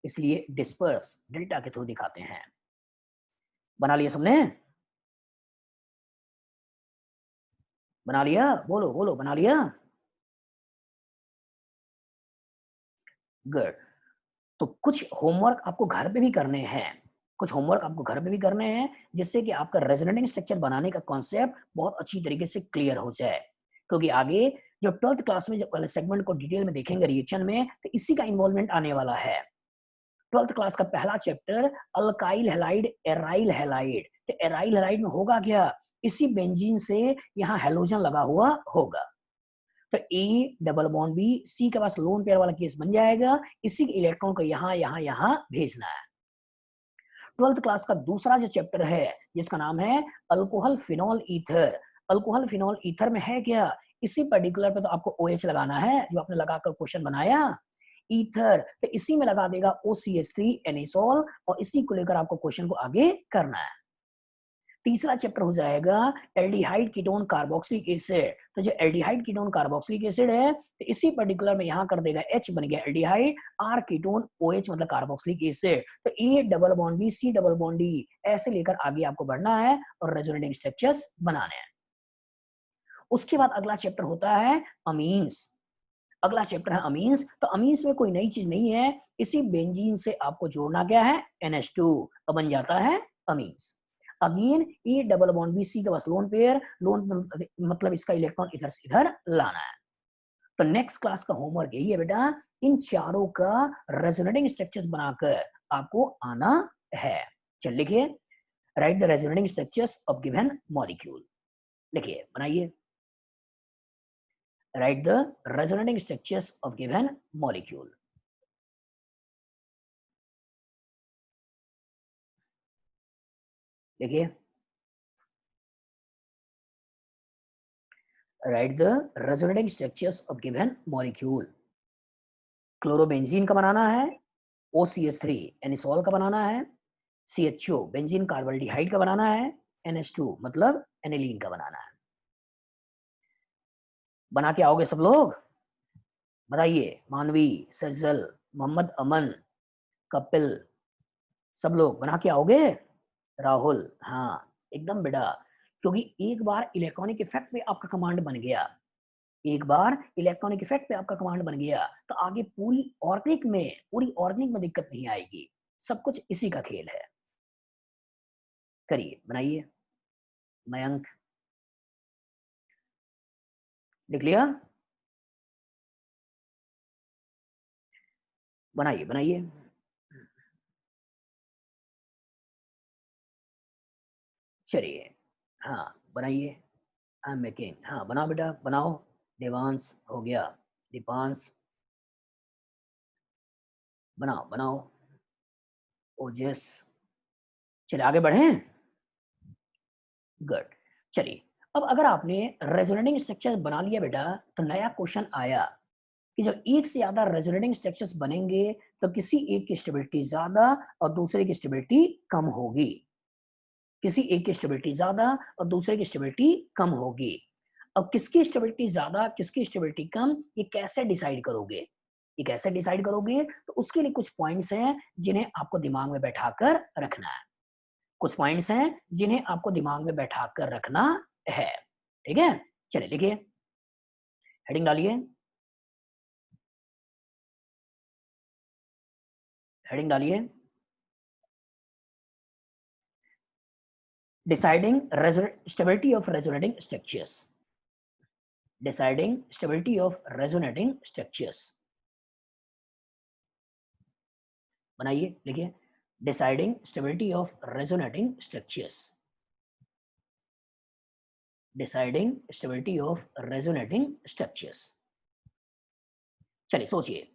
[SPEAKER 1] इसलिए डिस्पर्स डेल्टा के थ्रू दिखाते हैं। बना लिया सबने? बना लिया? बोलो बोलो, बना लिया? गुड। तो कुछ होमवर्क आपको घर पे भी करने हैं, कुछ होमवर्क आपको घर पे भी करने हैं, जिससे कि आपका रेजोनेटिंग स्ट्रक्चर बनाने का कॉन्सेप्ट बहुत अच्छी तरीके से क्लियर हो जाए। क्योंकि आगे जब 12th क्लास में जब वाले सेगमेंट को डिटेल में देखेंगे रिएक्शन में, तो इसी का इन्वॉल्वमेंट आने वाला है। 12th क्लास का पहला chapter alkyl halide, aryl halide. तो एराइल हैलाइड में होगा क्या? इसी बेंजीन से यहाँ हेलोजन लगा हुआ होगा। तो ए डबल बॉन्ड बी, सी के पास लोन पेयर वाला केस बन जाएगा, इसी के इलेक्ट्रॉन को यहाँ यहाँ यहाँ भेजना है। 12th क्लास का दूसरा जो चैप्टर है जिसका नाम है alcohol phenol ether. Alcohol phenol ether में है क्या? इसी पर्टिकुलर पे तो आपको OH लगाना है, जो आपने लगाकर क्वेश्चन बनाया। ईथर तो इसी में लगा देगा OCH3 एनिसोल, और इसी को लेकर आपको क्वेश्चन को आगे करना है। तीसरा चैप्टर हो जाएगा एल्डिहाइड कीटोन कार्बोक्सिलिक एसिड। तो जो एल्डिहाइड कीटोन कार्बोक्सिलिक एसिड है, तो इसी पर्टिकुलर में यहाँ कर देगा H बन गया एल्डिहाइड, R कीटोन, OH मतलब कार्बोक्सिलिक एसिड। तो A double bond B, C double bond D, ऐसे लेकर आगे आपको बढ़ना है और रेजोनेटिंग स्ट्रक्चर्स बनाने हैं। उसके बाद अगला चैप्टर होता है अमीन्स। अगला चैप्टर है अमीन्स। तो अमीन्स में कोई नई चीज नहीं है, इसी बेंजीन से आपको जोड़ना क्या है? NH2, तो बन जाता है amines. Again A double bond B, C का बस लोन पेयर, लोन मतलब इसका इलेक्ट्रॉन इधर से इधर लाना है। तो नेक्स्ट क्लास का होमवर्क यही है बेटा, इन चारों का रेजोनेटिंग स्ट्रक्चर्स बनाकर आपको आना है। चल लिखिए, write the resonating structures of given molecule. लिखिए, बनाइए, write the resonating structures of given molecule. देखिए, write the resonating structures of given molecule. Chlorobenzene का बनाना है, OCH3 एनिसोल का बनाना है, CHO बेंजीन कार्बल्डिहाइड का बनाना है, NH2 मतलब एनिलीन का बनाना है। बना के आओगे सब लोग? बताइए, मानवी, सज्जल, मोहम्मद अमन, कपिल, सब लोग बना के आओगे? राहुल, हाँ एकदम बेटा, क्योंकि एक बार इलेक्ट्रॉनिक इफेक्ट पे आपका कमांड बन गया, एक बार इलेक्ट्रॉनिक इफेक्ट पे आपका कमांड बन गया, तो आगे पूरी ऑर्गेनिक में दिक्कत नहीं आएगी। सब कुछ इसी का खेल है। करिए, बनाइए। मयंक, लिख लिया? बनाइए बनाइए। चलिए, हाँ बनाइए। आई एम मेकिंग, हाँ बनाओ बेटा, बनाओ। देवांश हो गया, दीपांश, बनाओ बनाओ। ओजस, चलिए आगे बढ़ें। गुड। चलिए, अब अगर आपने रेजोनेटिंग स्ट्रक्चर बना लिया बेटा, तो नया क्वेश्चन आया कि जब एक से ज्यादा रेजोनेटिंग स्ट्रक्चर्स बनेंगे, तो किसी एक की स्टेबिलिटी ज्यादा और दूसरे की स्टेबिलिटी कम होगी। किसी एक की स्टेबिलिटी ज्यादा और दूसरे की स्टेबिलिटी कम होगी। अब किसकी स्टेबिलिटी ज्यादा, किसकी स्टेबिलिटी कम, ये कैसे डिसाइड करोगे? ये कैसे डिसाइड करोगे? तो उसके लिए कुछ पॉइंट्स हैं जिन्हें आपको दिमाग में बैठाकर रखना है। कुछ पॉइंट्स हैं जिन्हें आपको दिमाग में बैठाकर रखना है। ठीक है, चलिए लिखिए, हेडिंग डालिए, हेडिंग डालिए। Deciding stability of resonating structures. Deciding stability of resonating structures. बनाइए, लिखिए, deciding stability of resonating structures, deciding stability of resonating structures. चलिए सोचिए,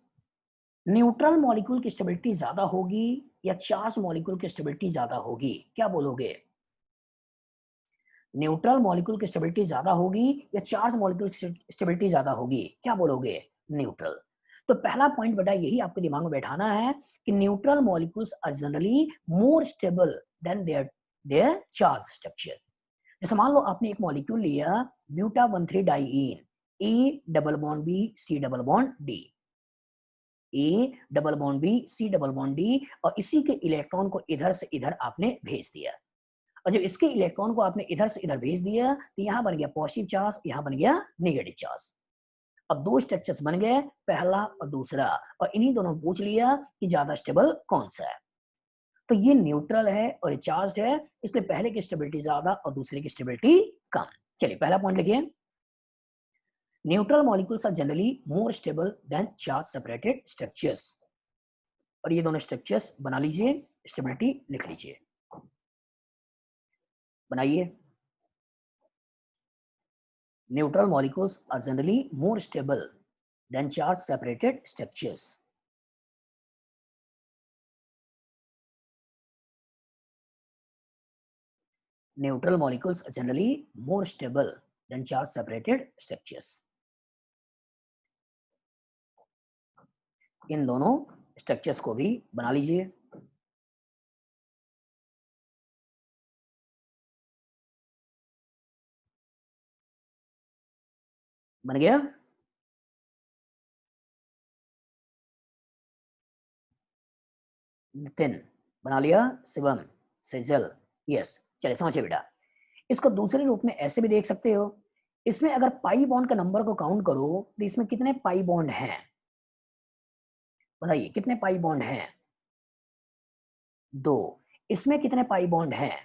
[SPEAKER 1] न्यूट्रल मॉलिक्यूल की स्टेबिलिटी ज्यादा होगी या चार्ज मॉलिक्यूल की स्टेबिलिटी ज्यादा होगी, क्या बोलोगे? न्यूट्रल मॉलिक्यूल की स्टेबिलिटी ज्यादा होगी या चार्ज मॉलिक्यूल की स्टेबिलिटी ज्यादा होगी, क्या बोलोगे? न्यूट्रल। तो पहला पॉइंट बेटा यही आपके दिमाग में बैठाना है कि neutral molecules are generally more stable than their their charge structure. जैसे मान लो आपने एक मॉलिक्यूल लिया, buta 13 diene, A double bond B C double bond D, A double bond B C double bond D, और इसी के इलेक्ट्रॉन को इधर से इधर आपने भेज दिया। और जब इसके इलेक्ट्रॉन को आपने इधर से इधर भेज दिया तो यहाँ बन गया पॉजिटिव चार्ज, यहाँ बन गया नेगेटिव चार्ज। अब दो स्ट्रक्चर्स बन गए, पहला और दूसरा, और इन्हीं दोनों को पूछ लिया कि ज्यादा स्टेबल कौन सा है। तो ये न्यूट्रल है और ये चार्ज है, इसलिए पहले की स्टेबिलिटी ज्यादा और दूसरे की स्टेबिलिटी कम। चलिए पहला पॉइंट लिखिए, neutral molecules are generally more stable than charge separated structures. और ये दोनों स्ट्रक्चर्स बना लीजिए, स्टेबिलिटी लिख लीजिए, बनाइए। Neutral molecules are generally more stable than charge-separated structures. Neutral molecules are generally more stable than charge-separated structures. इन दोनों स्ट्रक्चर्स को भी बना लीजिए। बन गया? नितिन बना लिया, शिवम, सेजल, यस। चलिए समझिए बेटा, इसको दूसरे रूप में ऐसे भी देख सकते हो। इसमें अगर पाई बॉन्ड का नंबर को काउंट करो तो इसमें कितने पाई बॉन्ड हैं? बताइए कितने पाई बॉन्ड हैं? 2। इसमें कितने पाई बॉन्ड हैं?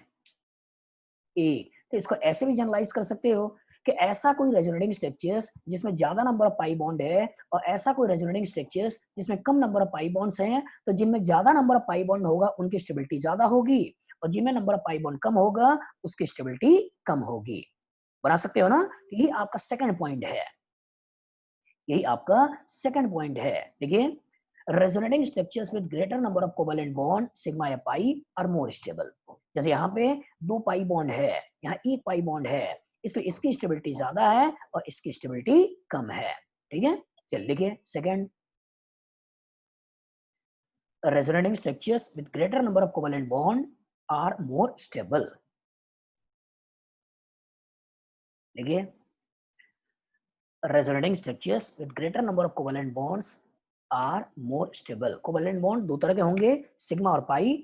[SPEAKER 1] 1। तो इसको ऐसे भी जनरलाइज कर सकते हो कि ऐसा कोई रेजोनेटिंग स्ट्रक्चर्स जिसमें ज्यादा नंबर ऑफ पाई बॉन्ड है और ऐसा कोई रेजोनेटिंग स्ट्रक्चर्स जिसमें कम नंबर ऑफ पाई बॉन्ड्स हैं, तो जिनमें ज्यादा नंबर ऑफ पाई बॉन्ड होगा उनकी स्टेबिलिटी ज्यादा होगी, और जिनमें नंबर ऑफ पाई बॉन्ड कम होगा उसकी स्टेबिलिटी कम होगी। बना सकते हो ना? यही आपका सेकंड पॉइंट है, यही आपका सेकंड पॉइंट है। देखिए, resonating structures with greater number of covalent bond sigma या पाई आर मोर स्टेबल। जैसे यहाँ पे 2 पाई बॉन्ड है, यहाँ 1 पाई बॉन्ड है, इसलिए इसकी स्टेबिलिटी ज्यादा है और इसकी स्टेबिलिटी कम है। ठीक है, चलिए लिखिए second, resonating structures with greater number of covalent bond are more stable. लिखिए, resonating structures with greater number of covalent bonds are more stable. Covalent bond दो तरह के होंगे, सिग्मा और पाई।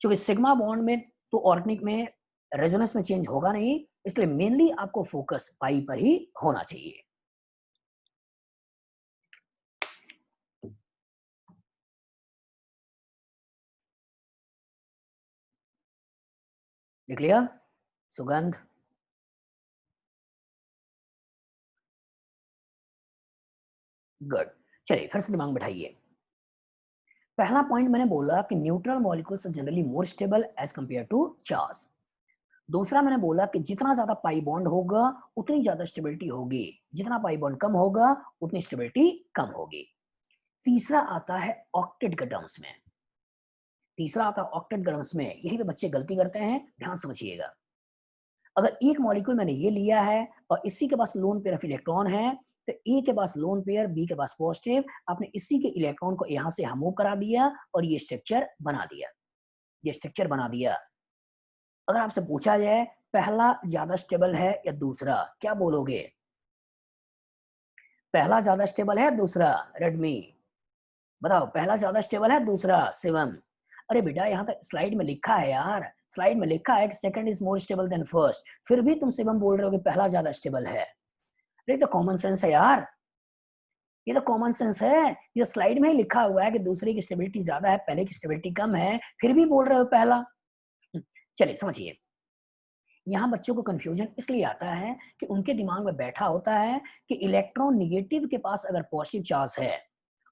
[SPEAKER 1] क्योंकि सिग्मा बॉन्ड में तो ऑर्गेनिक में रेजोनेंस में चेंज होगा नहीं, इसलिए मेनली आपको फोकस पाई पर ही होना चाहिए। लिख लिया? सुगंध, गुड। चलिए फिर से दिमाग में बैठाइए। पहला पॉइंट मैंने बोला कि neutral molecules generally more stable as compare to charge. दूसरा मैंने बोला कि जितना ज्यादा पाई बॉन्ड होगा उतनी ज्यादा स्टेबिलिटी होगी, जितना पाई बॉन्ड कम होगा उतनी स्टेबिलिटी कम होगी। तीसरा आता है ऑक्टेट के टर्म्स में, तीसरा आता है ऑक्टेट टर्म्स में। यही पे बच्चे गलती करते हैं, ध्यान समझिएगा। अगर एक मॉलिक्यूल मैंने ये लिया है और इसी के पास लोन पेयर ऑफ इलेक्ट्रॉन है, तो ए के पास लोन पेयर, बी के पास पॉजिटिव, आपने इसी के इलेक्ट्रॉन को यहां से यहाँ मूव करा दिया और ये स्ट्रक्चर बना दिया, ये स्ट्रक्चर बना दिया। अगर आपसे पूछा जाए पहला ज्यादा स्टेबल है या दूसरा, क्या बोलोगे? पहला ज्यादा स्टेबल है दूसरा? रेडमी बताओ, पहला ज्यादा स्टेबल है दूसरा? शिवम, अरे बेटा यहाँ तक स्लाइड में लिखा है यार, स्लाइड में लिखा है कि second is more stable then first, फिर भी तुम शिवम बोल रहे हो कि पहला ज्यादा स्टेबल है। ये तो कॉमन सेंस है यार, ये तो कॉमन सेंस है। ये स्लाइड में ही लिखा हुआ है कि दूसरे की स्टेबिलिटी ज्यादा है, पहले की स्टेबिलिटी कम है, फिर भी बोल रहे हो पहला। चलिए समझिए, यहाँ बच्चों को कंफ्यूजन इसलिए आता है कि उनके दिमाग में बैठा होता है कि इलेक्ट्रॉन निगेटिव के पास अगर पॉजिटिव चार्ज है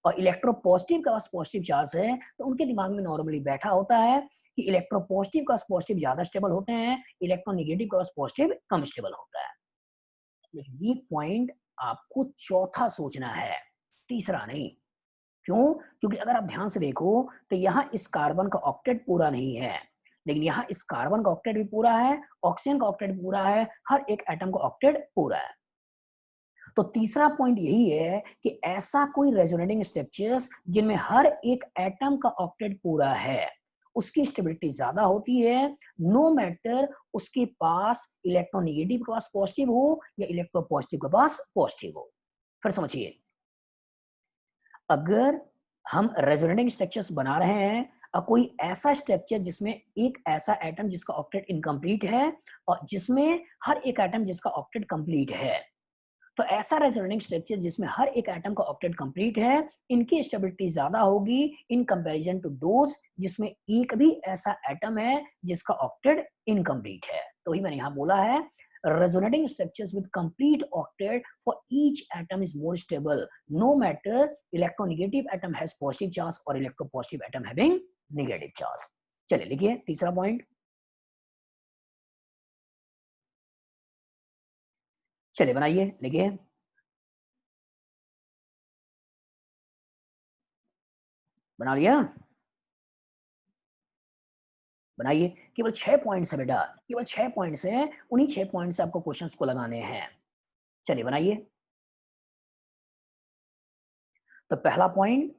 [SPEAKER 1] और इलेक्ट्रोपॉजिटिव के पास पॉजिटिव चार्ज है, तो उनके दिमाग में नॉर्मली बैठा होता है कि इलेक्ट्रोपॉजिटिव के पास पॉजिटिव ज्यादा स्टेबल होते हैं, इलेक्ट्रोनेगेटिव के पास पॉजिटिव कम स्टेबल होता है। लेकिन ये पॉइंट आपको चौथा सोचना है, तीसरा नहीं। क्यों? क्योंकि अगर आप ध्यान से देखो तो यहाँ इस कार्बन का ऑक्टेट पूरा नहीं है, लेकिन यहाँ इस कार्बन का ऑक्टेट भी पूरा है, ऑक्सीजन का ऑक्टेट भी पूरा है, हर एक एटम का ऑक्टेट पूरा है। तो तीसरा पॉइंट यही है कि ऐसा कोई रेजोनेटिंग स्ट्रक्चर्स जिनमें हर एक एटम का ऑक्टेट पूरा है, उसकी स्टेबिलिटी ज्यादा होती है, नो मैटर उसके पास इलेक्ट्रोनेगेटिव के पास पॉजिटिव हो या इलेक्ट्रोपॉजिटिव के पास पॉजिटिव हो। फिर समझिए, अगर हम रेजोनेटिंग स्ट्रक्चर्स बना रहे हैं और कोई ऐसा स्ट्रक्चर जिसमें एक ऐसा एटम जिसका ऑक्टेट इनकम्प्लीट है और जिसमें हर एक एटम जिसका ऑक्टेट कंप्लीट है, तो ऐसा रेजोनेटिंग स्ट्रक्चर जिसमें हर एक एटम का ऑक्टेट कंप्लीट है, इनकी स्टेबिलिटी ज्यादा होगी इन कंपैरिजन टू दोज जिसमें एक भी ऐसा एटम है जिसका ऑक्टेट इनकम्प्लीट है। तो ही मैंने यहां बोला है, resonating structures with complete octet for each atom is more stable, no matter electronegative atom has positive charge or electropositive atom having negative charge। चलिए लिखिए तीसरा पॉइंट। चलिए बनाइए, लिखिए। बना लिया? बनाइए। केवल 6 पॉइंट्स है बेटा, केवल 6 पॉइंट्स हैं, उन्हीं 6 पॉइंट से आपको क्वेश्चंस को लगाने हैं। चलिए बनाइए। तो पहला पॉइंट,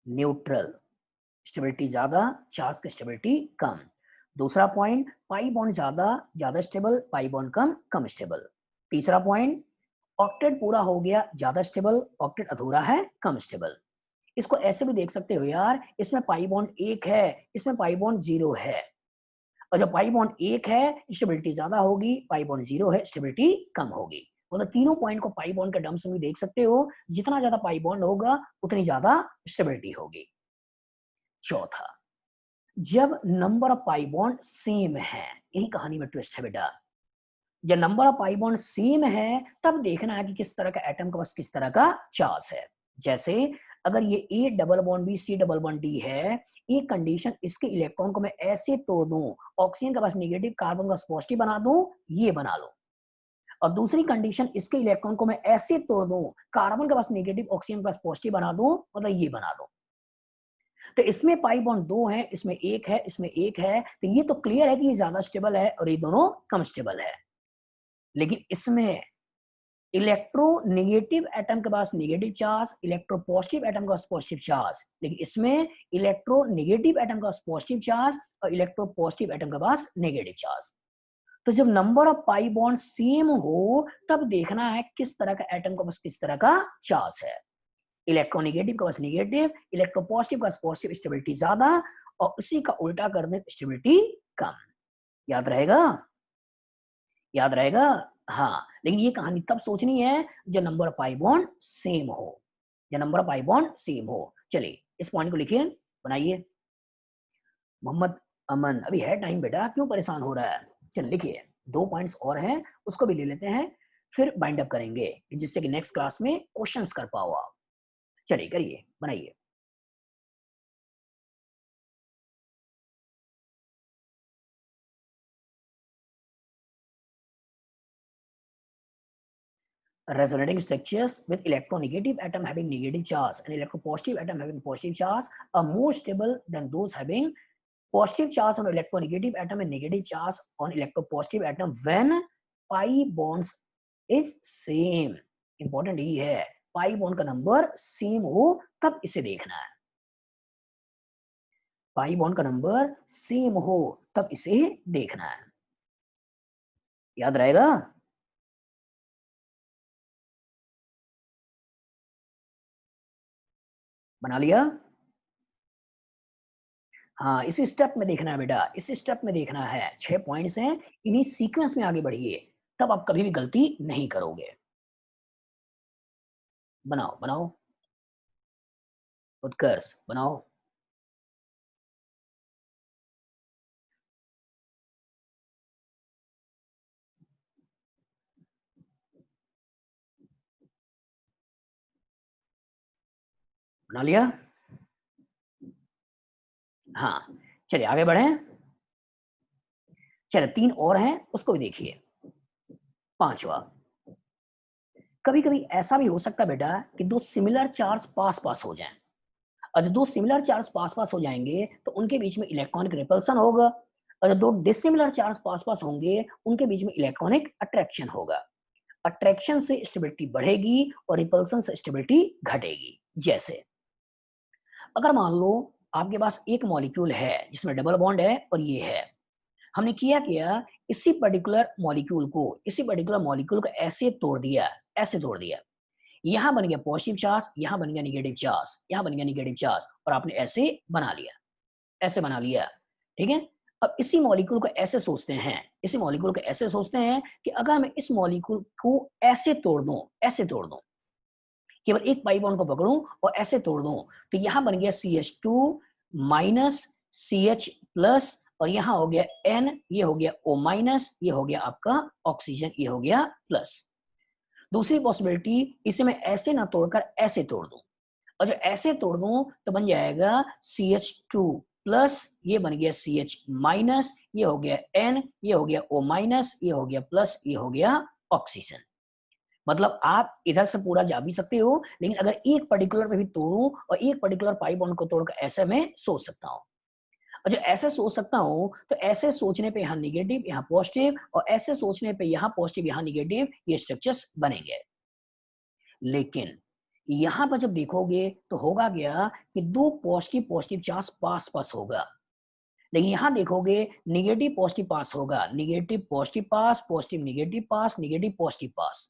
[SPEAKER 1] न्यूट्रल, स्टेबिलिटी ज्यादा, चार्ज की स्टेबिलिटी कम। दूसरा पॉइंट, पाई बॉन्ड ज्यादा, ज्यादा स्टेबल, पाई बॉन्ड कम, कम स्टेबल। तीसरा पॉइंट, ऑक्टेट पूरा हो गया, ज्यादा स्टेबल, ऑक्टेट अधूरा है, कम स्टेबल। इसको ऐसे भी देख सकते हो यार, इसमें पाई बॉन्ड 1 है, इसमें पाई बॉन्ड 0 है, और जब पाई बॉन्ड 1 है स्टेबिलिटी ज्यादा होगी, पाई बॉन्ड 0 है स्टेबिलिटी कम होगी। मतलब तीनों पॉइंट को पाई बॉन्ड के टर्म्स में भी देख सकते हो, जितना ज्यादा पाई बॉन्ड होगा उतनी ज्यादा स्टेबिलिटी होगी। चौथा, जब number of pi bond same है, यही कहानी में ट्विस्ट है बेटा। जब number of pi bond same है तब देखना है कि किस तरह का एटम के पास किस तरह का चार्ज है। जैसे अगर ये A double bond B C double bond D है, एक कंडीशन इसके इलेक्ट्रॉन को मैं ऐसे तोड़ दूं, ऑक्सीजन के पास नेगेटिव, कार्बन का पॉजिटिव बना दूं, ये बना लो। और दूसरी कंडीशन इसके इलेक्ट्रॉन को मैं ऐसे तोड़ दूं, कार्बन के पास नेगेटिव, ऑक्सीजन के पास पॉजिटिव बना दूं, मतलब ये बना दो। तो इसमें पाई बॉन्ड 2 है, इसमें 1 है, इसमें 1 है, तो ये तो क्लियर है कि ये ज्यादा स्टेबल है और ये दोनों कम स्टेबल है। लेकिन इसमें इलेक्ट्रोनेगेटिव एटम के पास नेगेटिव चार्ज, इलेक्ट्रोपॉजिटिव एटम के पास पॉजिटिव चार्ज, लेकिन इसमें इलेक्ट्रोनेगेटिव एटम के पास पॉजिटिव चार्ज और इलेक्ट्रोपॉजिटिव एटम के पास नेगेटिव चार्ज। तो जब number of pi bond same हो तब देखना है किस तरह का एटम के पास किस तरह का चार्ज है। इलेक्ट्रोनेगेटिव के पास नेगेटिव, इलेक्ट्रोपॉजिटिव के पास पॉजिटिव, स्टेबिलिटी ज्यादा, और उसी का उल्टा कर दे स्टेबिलिटी कम। याद रहेगा? याद रहेगा? हाँ, लेकिन ये कहानी तब सोचनी है जब number of pi bond same हो, जब number of pi bond same हो। चलिए इस पॉइंट को लिखिए, बनाइए। मोहम्मद अमन, अभी है टाइम बेटा, क्यों परेशान हो रहा है? चल लिखिए, 2 पॉइंट्स और हैं, उसको भी ले लेते हैं, फिर बाइंड अप करेंगे जिससे कि नेक्स्ट क्लास में क्वेश्चंस कर पाओ आप। चलिए करिए, बनाइए। Resonating structures with electronegative atom having negative charge and electropositive atom having positive charge are more stable than those having positive charge on electronegative atom and negative charge on electropositive atom when pi bonds is same। Important ही है, pi bond का नंबर same हो तब इसे देखना है, pi bond का नंबर सेम हो तब इसे देखना है। याद रहेगा? बना लिया? हाँ, इसी स्टेप में देखना है बेटा, इसी स्टेप में देखना है। 6 पॉइंट्स हैं, इन्हीं सीक्वेंस में आगे बढ़िए, तब आप कभी भी गलती नहीं करोगे। बनाओ, बनाओ, उत्कर्ष बनाओ। बना लिया? हाँ, चलिए आगे बढ़ें। चलिए 3 और हैं, उसको भी देखिए। 5वां, कभी-कभी ऐसा भी हो सकता है बेटा कि 2 सिमिलर चार्ज पास-पास हो जाएँ। और जो 2 सिमिलर चार्ज पास-पास हो जाएँगे, तो उनके बीच में इलेक्ट्रॉनिक रिपल्शन होगा और जो 2 डिसिमिलर चार्ज पास-पास होंगे, उनके बीच में इलेक्ट्रॉनिक अट्रैक्शन होगा। अट्रैक्शन से स्टेबिलिटी बढ़ेगी और रिपल्शन से स्टेबिलिटी घटेगी। जैसे अगर मान लो आपके पास एक मॉलिक्यूल है जिसमें डबल बॉन्ड है और ये है। हमने किया इसी पर्टिकुलर मॉलिक्यूल को ऐसे तोड़ दिया। यहाँ बन गया पॉजिटिव चार्ज, यहाँ बन गया नेगेटिव चार्ज, यहाँ बन गया नेगेटिव चार्ज और आपने ऐसे बना लिया, ठीक है? अब इसी मॉलिक्यूल को ऐसे सोचते हैं कि अगर मैं इस मॉलिक्यूल को ऐसे तोड़ दूँ, केवल एक पाई बॉन्ड को पकड़ूं और ऐसे तोड़ दूं, तो यहां बन गया CH2 माइनस CH प्लस और यहां हो गया N, ये हो गया O माइनस, ये हो गया आपका ऑक्सीजन, ये हो गया प्लस। दूसरी पॉसिबिलिटी, इसे मैं ऐसे ना तोड़कर ऐसे तोड़ दूं और जब ऐसे तोड़ दूं तो बन जाएगा CH2 प्लस, ये बन गया CH माइनस, ये हो गया N, ये हो गया O माइनस, ये हो गया प्लस, ये हो गया ऑक्सीजन। मतलब आप इधर से पूरा जा भी सकते हो, लेकिन अगर एक पर्टिकुलर पे भी तोड़ूं और एक पर्टिकुलर पाई बॉन्ड को तोड़कर ऐसे में सोच सकता हूं। और जो ऐसे सोच सकता हूं, तो ऐसे सोचने पे यहाँ निगेटिव, यहाँ पॉजिटिव और ऐसे सोचने पे यहाँ पॉजिटिव, यहाँ निगेटिव, ये स्ट्रक्चर्स बनेंगे। लेकिन यहाँ पर जब देखोगे तो होगा क्या कि दो पॉजिटिव पॉजिटिव चार्ज पास पास होगा, लेकिन यहाँ देखोगे निगेटिव पॉजिटिव पास होगा, निगेटिव पॉजिटिव पास, पॉजिटिव निगेटिव पास, निगेटिव पॉजिटिव पास।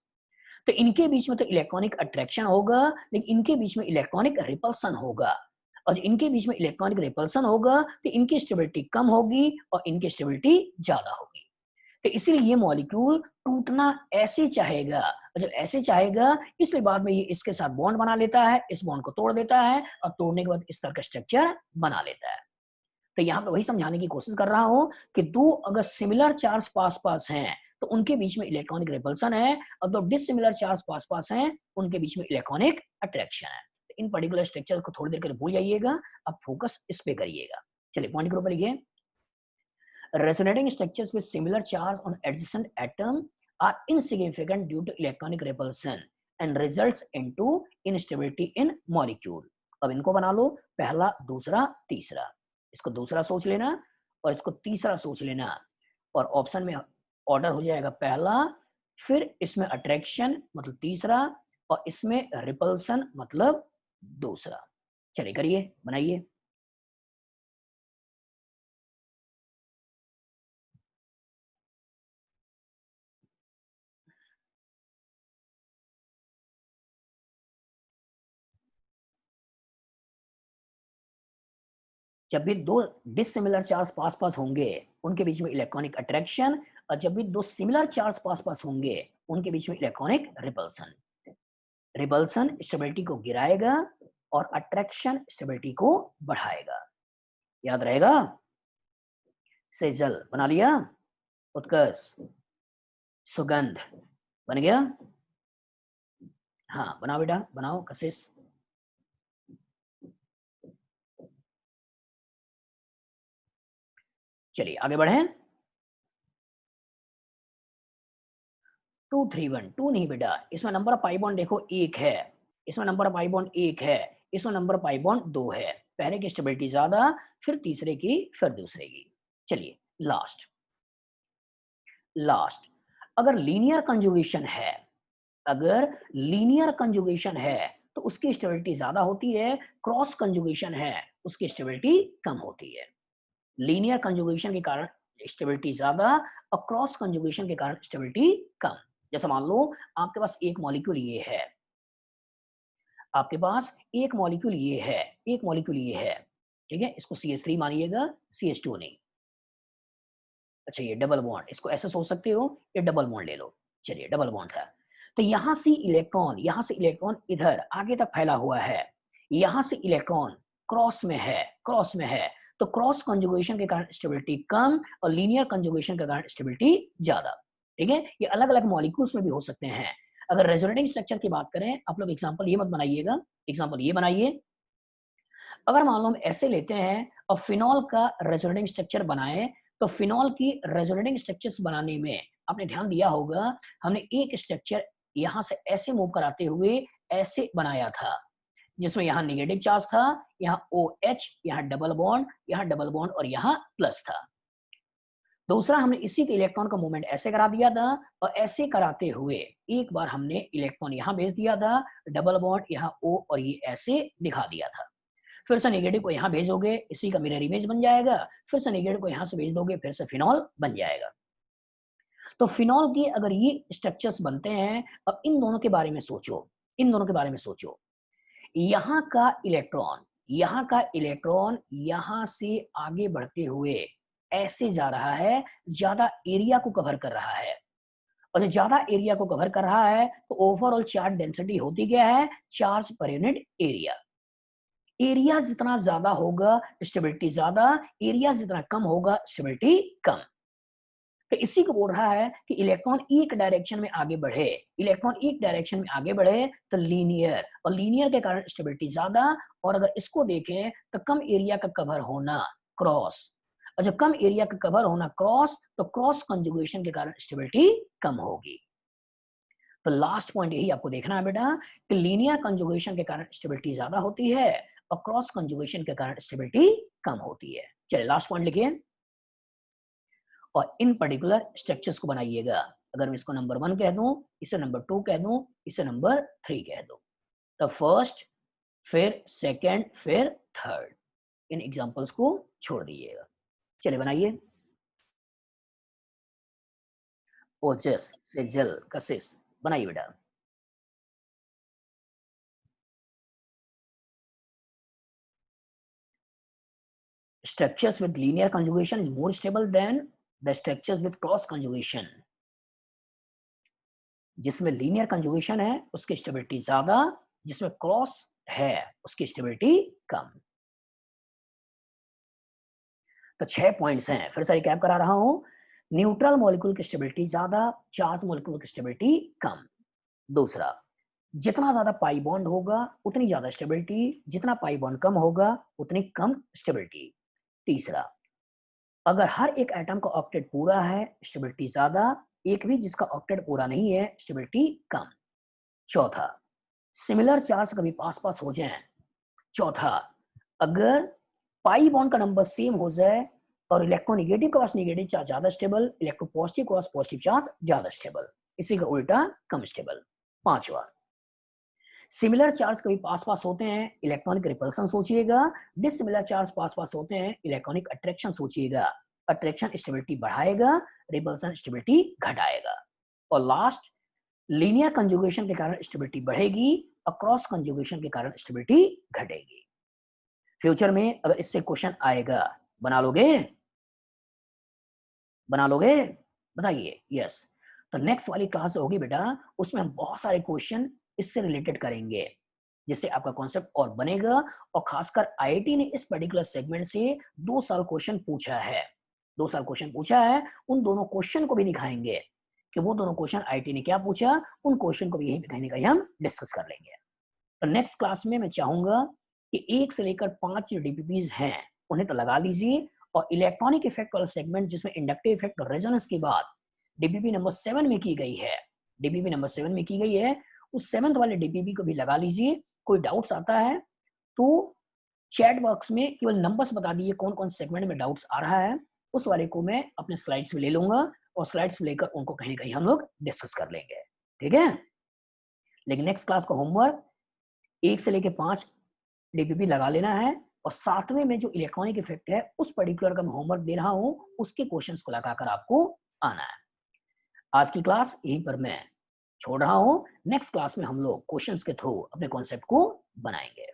[SPEAKER 1] तो इनके बीच में तो इलेक्ट्रॉनिक अट्रैक्शन होगा, लेकिन इनके बीच में इलेक्ट्रॉनिक रिपल्सन होगा और जो इनके बीच में इलेक्ट्रॉनिक रिपल्सन होगा तो इनकी स्टेबिलिटी कम होगी और इनकी स्टेबिलिटी ज्यादा होगी। तो इसीलिए ये मॉलिक्यूल टूटना ऐसे चाहेगा और जब ऐसे चाहेगा, इसलिए बाद में ये इसके साथ बॉन्ड बना लेता है, इस बॉन्ड को तोड़ देता है और तोड़ने के बाद इस तरह का स्ट्रक्चर बना लेता है। तो यहाँ पे वही समझाने की कोशिश कर रहा हूँ कि दो अगर सिमिलर चार्ज पास-पास हैं, तो उनके बीच में इलेक्ट्रॉनिक रिपल्सन है और दो डिसिमिलर चार्ज पास-पास हैं, उनके बीच में इलेक्ट्रॉनिक अट्रैक्शन है। तो इन पर्टिकुलर स्ट्रक्चर को थोड़ी देर के लिए भूल जाइएगा, अब फोकस इस पे करिएगा। चलिए पॉइंट के ऊपर लिखिए। Resonating structures with similar charge on adjacent atom are insignificant due to electronic repulsion and results into instability in molecule. अब इनको बना लो, पहला, दूसरा, तीसरा। इसको दूसरा सोच लेना और इसको तीसरा सोच लेना और ऑप्शन में ऑर्डर हो जाएगा पहला, फिर इसमें अट्रैक्शन मतलब तीसरा और इसमें रिपल्सन मतलब दूसरा। चलिए करिए, बनाइए। जब भी दो डिसिमिलर चार्ज पास पास होंगे, उनके बीच में इलेक्ट्रॉनिक अट्रैक्शन और जब भी दो सिमिलर चार्ज पास पास होंगे, उनके बीच में इलेक्ट्रॉनिक रिपल्सन। रिपल्सन स्टेबिलिटी को गिराएगा और अट्रैक्शन स्टेबिलिटी को बढ़ाएगा। याद रहेगा? सेजल बना लिया? उत्कर्ष, सुगंध बन गया? हाँ बनाओ बेटा, बनाओ कशिश। चलिए आगे बढ़ें। 231 2 नहीं बेटा, इसमें नंबर ऑफ पाई बॉन्ड देखो एक है, इसमें नंबर ऑफ पाई बॉन्ड एक है, इसमें नंबर ऑफ पाई बॉन्ड दो है। पहले की स्टेबिलिटी ज्यादा, फिर तीसरे की, फिर दूसरे की। चलिए लास्ट, लास्ट अगर लीनियर कंजुगेशन है, अगर लीनियर कंजुगेशन है तो उसकी स्टेबिलिटी ज्यादा होती है, क्रॉस कंजुगेशन है उसकी स्टेबिलिटी कम होती है। लीनियर कंजुगेशन के कारण स्टेबिलिटी ज्यादा और क्रॉस कंजुगेशन के कारण स्टेबिलिटी कम। जैसे मान लो आपके पास एक मॉलिक्यूल ये है, आपके पास एक मॉलिक्यूल ये है, एक मॉलिक्यूल ये है, ठीक है? इसको CH3 मानिएगा, CH2 नहीं। अच्छा ये डबल बॉन्ड, इसको ऐसे सोच सकते हो, ये डबल बॉन्ड ले लो। चलिए डबल बॉन्ड था। तो यहाँ से इलेक्ट्रॉन इधर आगे तक फैला हुआ है। यहाँ से इलेक्ट्रॉन क्रॉस में है। तो क्रॉस कंजुगेशन के कारण स्टेबिलिटी कम और लीनियर कंजुगेशन के कारण स्टेबिलिटी ज्यादा। ठीक है? ये अलग-अलग मॉलिक्यूल्स में भी हो सकते हैं। अगर रेजोनेटिंग स्ट्रक्चर की बात करें, आप लोग एग्जांपल ये मत बनाइएगा, एग्जांपल ये बनाइए। अगर मान लो हम ऐसे लेते हैं और फिनॉल का रेजोनेटिंग स्ट्रक्चर बनाए, तो फिनॉल की रेजोनेटिंग स्ट्रक्चर्स बनाने में आपने ध्यान दिया होगा, हमने एक स्ट्रक्चर यहाँ से ऐसे मूव कराते हुए ऐसे बनाया था, जिसमें यहाँ नेगेटिव चार्ज था, यहाँ OH, यहाँ डबल बॉन्ड और यहाँ प्लस था। दूसरा, हमने इसी के इलेक्ट्रॉन का मूवमेंट ऐसे करा दिया था और ऐसे कराते हुए एक बार हमने इलेक्ट्रॉन यहाँ भेज दिया था, डबल बॉन्ड यहाँ O और ये ऐसे दिखा दिया था। फिर से नेगेटिव को यहाँ भेजोगे, इसी का मिरर इमेज बन जाएगा, फिर से नेगेटिव को यहाँ से भेज दोगे, फिर से फिनॉल बन जाएगा। तो फिनॉल की अगर ये स्ट्रक्चर्स बनते हैं, अब इन दोनों के बारे में सोचो, इन दोनों के बारे में सोचो। यहाँ का इलेक्ट्रॉन यहाँ से आगे बढ़ते हुए ऐसे जा रहा है, ज़्यादा एरिया को कवर कर रहा है। और जो ज़्यादा एरिया को कवर कर रहा है, तो ओवरऑल चार्ज डेंसिटी होती क्या है? Charge per unit area. Area जितना ज़्यादा होगा, स्टेबिलिटी ज़्यादा, एरिया जितना कम होगा, स्टेबिलिटी कम। तो इसी को बोल रहा है कि इलेक्ट्रॉन एक डायरेक्शन में आगे बढ़े, इलेक्ट्रॉन एक डायरेक्शन में आगे बढ़े तो लीनियर, और लीनियर के कारण स्टेबिलिटी ज्यादा, और अगर इसको देखें तो कम एरिया का कवर होना क्रॉस, और जब कम एरिया का कवर होना क्रॉस, तो क्रॉस कंजुगेशन के कारण स्टेबिलिटी कम होगी। तो लास्ट पॉइंट यही आपको देखना है बेटा कि लीनियर कंजुगेशन के कारण स्टेबिलिटी ज्यादा होती है और क्रॉस कंजुगेशन के कारण स्टेबिलिटी कम होती है। चलिए लास्ट पॉइंट लिखिए और इन पर्टिकुलर स्ट्रक्चर्स को बनाइएगा। अगर मैं इसको नंबर 1 कह दूं, इसे नंबर 2 कह दूं, इसे नंबर 3 कह दूं, तो फर्स्ट, फिर सेकंड, फिर थर्ड, इन एग्जांपल्स को छोड़ दीजिएगा। चलिए बनाइए। ओजस से जल का सिस बनाइए बेटा। Structures with linear conjugation is more stable than the structures with cross conjugation. जिसमें लीनियर कंजुगेशन है उसकी स्टेबिलिटी ज्यादा, जिसमें क्रॉस है उसकी स्टेबिलिटी कम। तो 6 पॉइंट्स हैं, फिर से रिकैप करा रहा हूं। न्यूट्रल मॉलिक्यूल की स्टेबिलिटी ज्यादा, चार्ज मॉलिक्यूल की स्टेबिलिटी कम। दूसरा, जितना ज्यादा पाई बॉन्ड होगा उतनी ज्यादा स्टेबिलिटी, जितना पाई बॉन्ड कम होगा उतनी कम स्टेबिलिटी। तीसरा, अगर हर एक एटम का ऑक्टेट पूरा है स्टेबिलिटी ज्यादा, एक भी जिसका ऑक्टेट पूरा नहीं है स्टेबिलिटी कम। चौथा, सिमिलर चार्ज कभी पास पास हो जाए। चौथा, अगर पाई बॉन्ड का नंबर सेम हो जाए और इलेक्ट्रोनेगेटिव के पास नेगेटिव चार्ज ज्यादा स्टेबल, इलेक्ट्रोपॉजिटिव के पास पॉजिटिव चार्ज ज्यादा स्टेबल, इसी का उल्टा कम स्टेबल। पांचवा, सिमिलर चार्ज कभी पास पास होते हैं, इलेक्ट्रॉनिक रिपल्सन सोचिएगा। डिसिमिलर चार्ज पास पास होते हैं, इलेक्ट्रॉनिक अट्रैक्शन सोचिएगा। अट्रैक्शन स्टेबिलिटी बढ़ाएगा, रिपल्सन स्टेबिलिटी घटाएगा। और लास्ट, लीनियर कंजुगेशन के कारण स्टेबिलिटी बढ़ेगी और क्रॉस कंजुगेशन के कारण स्टेबिलिटी घटेगी। फ्यूचर में अगर इससे क्वेश्चन आएगा, बना लोगे? बना लोगे? बताइए। यस। तो नेक्स्ट वाली क्लास होगी बेटा, उसमें हम बहुत सारे क्वेश्चन इससे रिलेटेड करेंगे, जिससे आपका कॉन्सेप्ट और बनेगा। और खासकर आईआईटी ने इस पर्टिकुलर सेगमेंट से 2 साल क्वेश्चन पूछा है, 2 साल क्वेश्चन पूछा है। उन दोनों क्वेश्चन को भी दिखाएंगे कि वो दोनों क्वेश्चन आईआईटी ने क्या पूछा, उन क्वेश्चन को भी यही कहीं ना कहीं हम डिस्कस कर लेंगे। तो नेक्स्ट क्लास में मैं चाहूंगा कि 1 से लेकर 5 जो डीपीपीज हैं उन्हें तो लगा लीजिए, और इलेक्ट्रॉनिक इफेक्ट वाला सेगमेंट जिसमें इंडक्टिव इफेक्ट और रेजोनेंस के बाद डीपीपी नंबर 7 में की गई है, डीपीपी नंबर 7 में की गई है, उस 7th वाले डीपीपी को भी लगा लीजिए। कोई डाउट्स आता है तो चैट बॉक्स में केवल नंबर्स बता दीजिए कौन कौन सेगमेंट में डाउट्स आ रहा है, उस वाले को मैं अपने स्लाइड्स में ले लूंगा और स्लाइड्स में लेकर उनको कहीं ना कहीं हम लोग डिस्कस कर लेंगे। ठीक है? लेकिन नेक्स्ट क्लास का होमवर्क 1 से लेकर 5 डीपीपी लगा लेना है, और 7वें में जो इलेक्ट्रॉनिक इफेक्ट है उस पर्टिकुलर का मैं होमवर्क दे रहा हूं, उसके क्वेश्चंस को लगाकर आपको आना है। आज की क्लास यहीं पर मैं छोड़ रहा हूं। नेक्स्ट क्लास में हम लोग क्वेश्चंस के थ्रू अपने कॉन्सेप्ट को बनाएंगे।